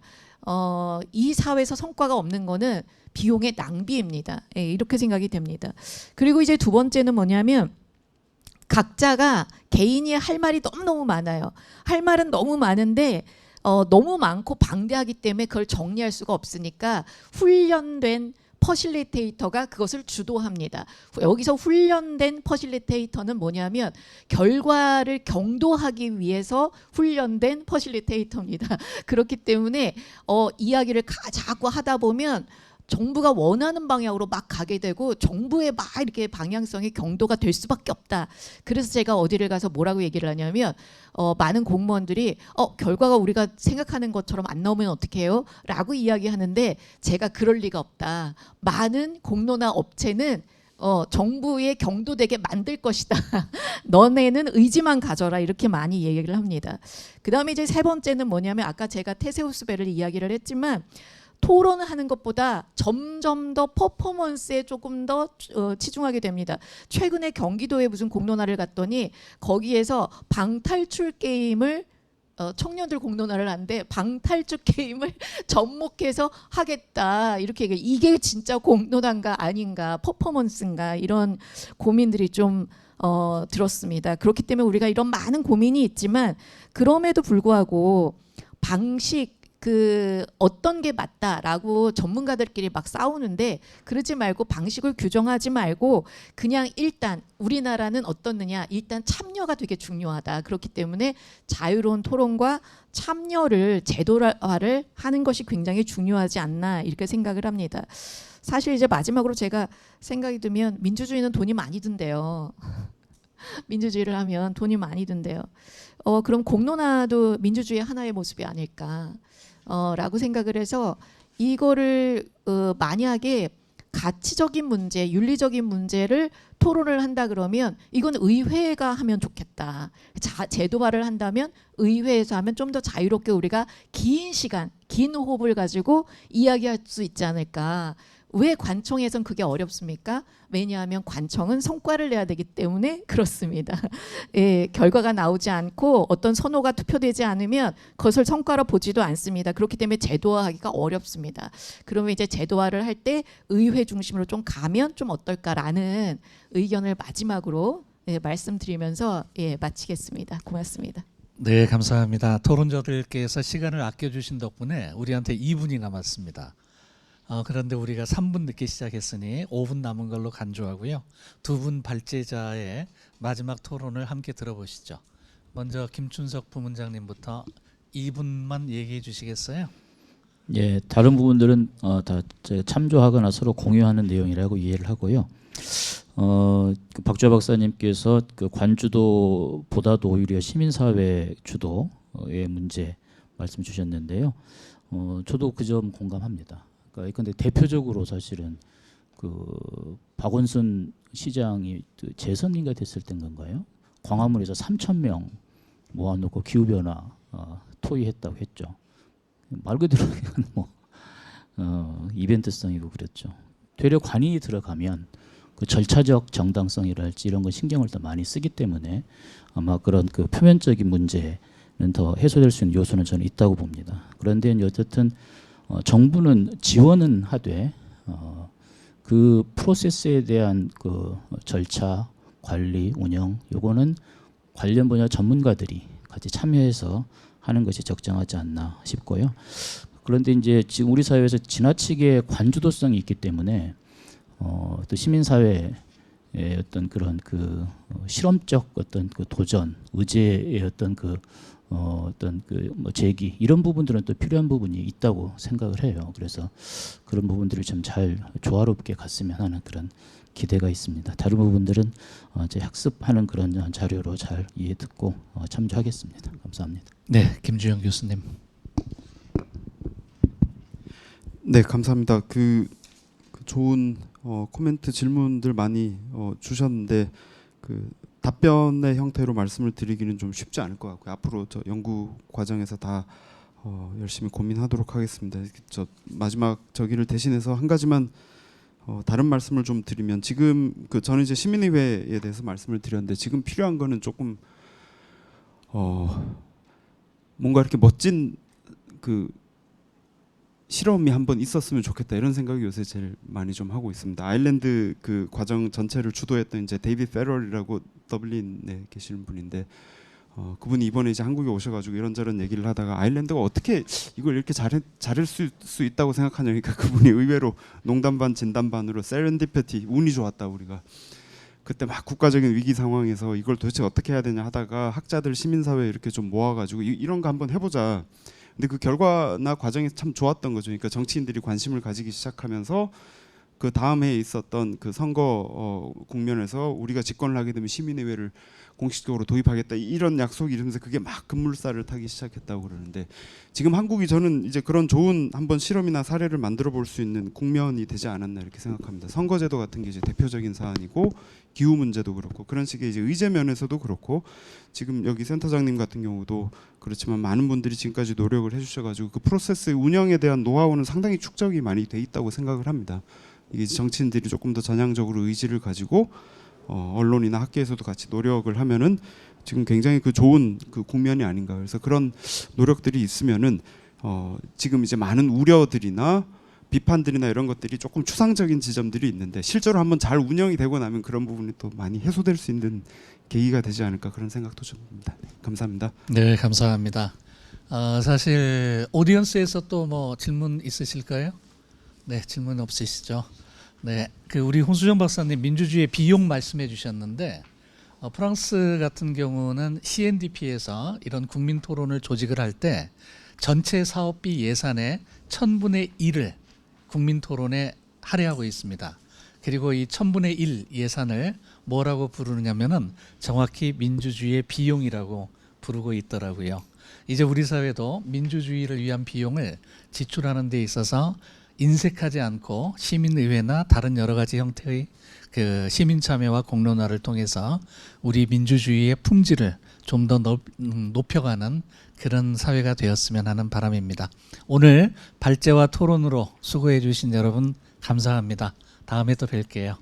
Speaker 8: 이 사회에서 성과가 없는 거는 비용의 낭비입니다. 예, 이렇게 생각이 됩니다. 그리고 이제 두 번째는 뭐냐면 각자가 개인이 할 말이 너무너무 많아요. 할 말은 너무 많은데 너무 많고 방대하기 때문에 그걸 정리할 수가 없으니까 훈련된 퍼실리테이터가 그것을 주도합니다. 여기서 훈련된 퍼실리테이터는 뭐냐면 결과를 경도하기 위해서 훈련된 퍼실리테이터입니다. 그렇기 때문에 이야기를 자꾸 하다 보면 정부가 원하는 방향으로 막 가게 되고 정부의 막 이렇게 방향성이 경도가 될 수밖에 없다. 그래서 제가 어디를 가서 뭐라고 얘기를 하냐면 많은 공무원들이 결과가 우리가 생각하는 것처럼 안 나오면 어떻게 해요? 라고 이야기하는데 제가 그럴 리가 없다. 많은 공론화 업체는 정부의 경도되게 만들 것이다. 너네는 의지만 가져라. 이렇게 많이 얘기를 합니다. 그 다음에 이제 세 번째는 뭐냐면 아까 제가 테세우스배를 이야기를 했지만 토론을 하는 것보다 점점 더 퍼포먼스에 조금 더 치중하게 됩니다. 최근에 경기도에 무슨 공론화를 갔더니 거기에서 방탈출 게임을 청년들 공론화를 하는데 방탈출 게임을 접목해서 하겠다 이렇게 얘기해요. 이게 진짜 공론화인가 아닌가 퍼포먼스인가 이런 고민들이 좀 들었습니다. 그렇기 때문에 우리가 이런 많은 고민이 있지만 그럼에도 불구하고 방식 어떤 게 맞다라고 전문가들끼리 막 싸우는데 그러지 말고 방식을 규정하지 말고 그냥 일단 우리나라는 어떻느냐 일단 참여가 되게 중요하다. 그렇기 때문에 자유로운 토론과 참여를 제도화를 하는 것이 굉장히 중요하지 않나 이렇게 생각을 합니다. 사실 이제 마지막으로 제가 생각이 들면 민주주의는 돈이 많이 든대요. 민주주의를 하면 돈이 많이 든대요. 그럼 공론화도 민주주의의 하나의 모습이 아닐까 라고 생각을 해서 이거를 만약에 가치적인 문제, 윤리적인 문제를 토론을 한다 그러면 이건 의회가 하면 좋겠다. 제도화를 한다면 의회에서 하면 좀 더 자유롭게 우리가 긴 시간, 긴 호흡을 가지고 이야기할 수 있지 않을까. 왜 관청에선 그게 어렵습니까? 왜냐하면 관청은 성과를 내야 되기 때문에 그렇습니다. 예, 결과가 나오지 않고 어떤 선호가 투표되지 않으면 그것을 성과로 보지도 않습니다. 그렇기 때문에 제도화하기가 어렵습니다. 그러면 이제 제도화를 할 때 의회 중심으로 좀 가면 좀 어떨까라는 의견을 마지막으로 말씀드리면서 마치겠습니다. 고맙습니다.
Speaker 4: 네, 감사합니다. 토론자들께서 시간을 아껴주신 덕분에 우리한테 2분이 남았습니다. 그런데 우리가 3분 늦게 시작했으니 5분 남은 걸로 간주하고요. 두 분 발제자의 마지막 토론을 함께 들어보시죠. 먼저 김춘석 부문장님부터 2분만 얘기해 주시겠어요?
Speaker 2: 예, 다른 부분들은 다 참조하거나 서로 공유하는 내용이라고 이해를 하고요. 박주하 박사님께서 그 관주도보다도 오히려 시민사회 주도의 문제 말씀 주셨는데요. 저도 그 점 공감합니다. 그런데 대표적으로 사실은 그 박원순 시장이 재선인가 됐을 땐 건가요? 광화문에서 3,000명 모아놓고 기후변화 토의했다고 했죠. 말 그대로 뭐 이벤트성이고 그랬죠. 되려 관인이 들어가면 그 절차적 정당성이랄지 이런 거 신경을 더 많이 쓰기 때문에 아마 그런 그 표면적인 문제는 더 해소될 수 있는 요소는 저는 있다고 봅니다. 그런데 어쨌든 정부는 지원은 하되 그 프로세스에 대한 그 절차, 관리, 운영 요거는 관련 분야 전문가들이 같이 참여해서 하는 것이 적정하지 않나 싶고요. 그런데 이제 지금 우리 사회에서 지나치게 관주도성이 있기 때문에 또 시민사회의 어떤 그런 그 실험적 어떤 그 도전, 의제의 어떤 그 어떤 그 뭐 제기 이런 부분들은 또 필요한 부분이 있다고 생각을 해요. 그래서 그런 부분들을 좀 잘 조화롭게 갔으면 하는 그런 기대가 있습니다. 다른 부분들은 이제 학습하는 그런 자료로 잘 이해 듣고 참조하겠습니다. 감사합니다.
Speaker 4: 네, 김주영 교수님.
Speaker 3: 네, 감사합니다. 그 좋은 코멘트 질문들 많이 주셨는데 그 답변의 형태로 말씀을 드리기는 좀 쉽지 않을 것 같고요. 앞으로 저 연구 과정에서 다 열심히 고민하도록 하겠습니다. 저 마지막 저기를 대신해서 한 가지만 다른 말씀을 좀 드리면 지금 저는 이제 시민의회에 대해서 말씀을 드렸는데 지금 필요한 거는 조금 뭔가 이렇게 멋진 그 실험이 한번 있었으면 좋겠다 이런 생각이 요새 제일 많이 좀 하고 있습니다. 아일랜드 그 과정 전체를 주도했던 이제 데이비드 페럴이라고 더블린에 계시는 분인데 그분이 이번에 이제 한국에 오셔가지고 이런저런 얘기를 하다가 아일랜드가 어떻게 이걸 이렇게 잘할 수 있다고 생각하냐니까 그분이 의외로 농담 반 진담 반으로 세렌디피티 운이 좋았다 우리가 그때 막 국가적인 위기 상황에서 이걸 도대체 어떻게 해야 되냐 하다가 학자들 시민사회 이렇게 좀 모아가지고 이런 거 한번 해보자. 근데 그 결과나 과정이 참 좋았던 거죠. 그러니까 정치인들이 관심을 가지기 시작하면서 그 다음 해에 있었던 그 선거 국면에서 우리가 집권을 하게 되면 시민의회를 공식적으로 도입하겠다 이런 약속이 이러면서 그게 막 급물살을 타기 시작했다고 그러는데 지금 한국이 저는 이제 그런 좋은 한번 실험이나 사례를 만들어 볼 수 있는 국면이 되지 않았나 이렇게 생각합니다. 선거제도 같은 게 이제 대표적인 사안이고 기후 문제도 그렇고 그런 식의 이제 의제 면에서도 그렇고 지금 여기 센터장님 같은 경우도 그렇지만 많은 분들이 지금까지 노력을 해주셔가지고 그 프로세스 운영에 대한 노하우는 상당히 축적이 많이 돼 있다고 생각을 합니다. 이게 정치인들이 조금 더 전향적으로 의지를 가지고 언론이나 학계에서도 같이 노력을 하면은 지금 굉장히 그 좋은 그 국면이 아닌가. 그래서 그런 노력들이 있으면은 지금 이제 많은 우려들이나 비판들이나 이런 것들이 조금 추상적인 지점들이 있는데 실제로 한번 잘 운영이 되고 나면 그런 부분이 또 많이 해소될 수 있는 계기가 되지 않을까 그런 생각도 좀 듭니다. 네, 감사합니다.
Speaker 4: 네, 감사합니다. 사실 오디언스에서 또 뭐 질문 있으실까요? 네, 질문 없으시죠? 네, 그 우리 홍수정 박사님 민주주의의 비용 말씀해 주셨는데 프랑스 같은 경우는 CNDP에서 이런 국민 토론을 조직을 할 때 전체 사업비 예산의 1000분의 1을 국민 토론에 할애하고 있습니다. 그리고 이 1000분의 1 예산을 뭐라고 부르느냐면은 정확히 민주주의의 비용이라고 부르고 있더라고요. 이제 우리 사회도 민주주의를 위한 비용을 지출하는 데 있어서 인색하지 않고 시민의회나 다른 여러 가지 형태의 그 시민 참여와 공론화를 통해서 우리 민주주의의 품질을 좀 더 높여가는 그런 사회가 되었으면 하는 바람입니다. 오늘 발제와 토론으로 수고해 주신 여러분 감사합니다. 다음에 또 뵐게요.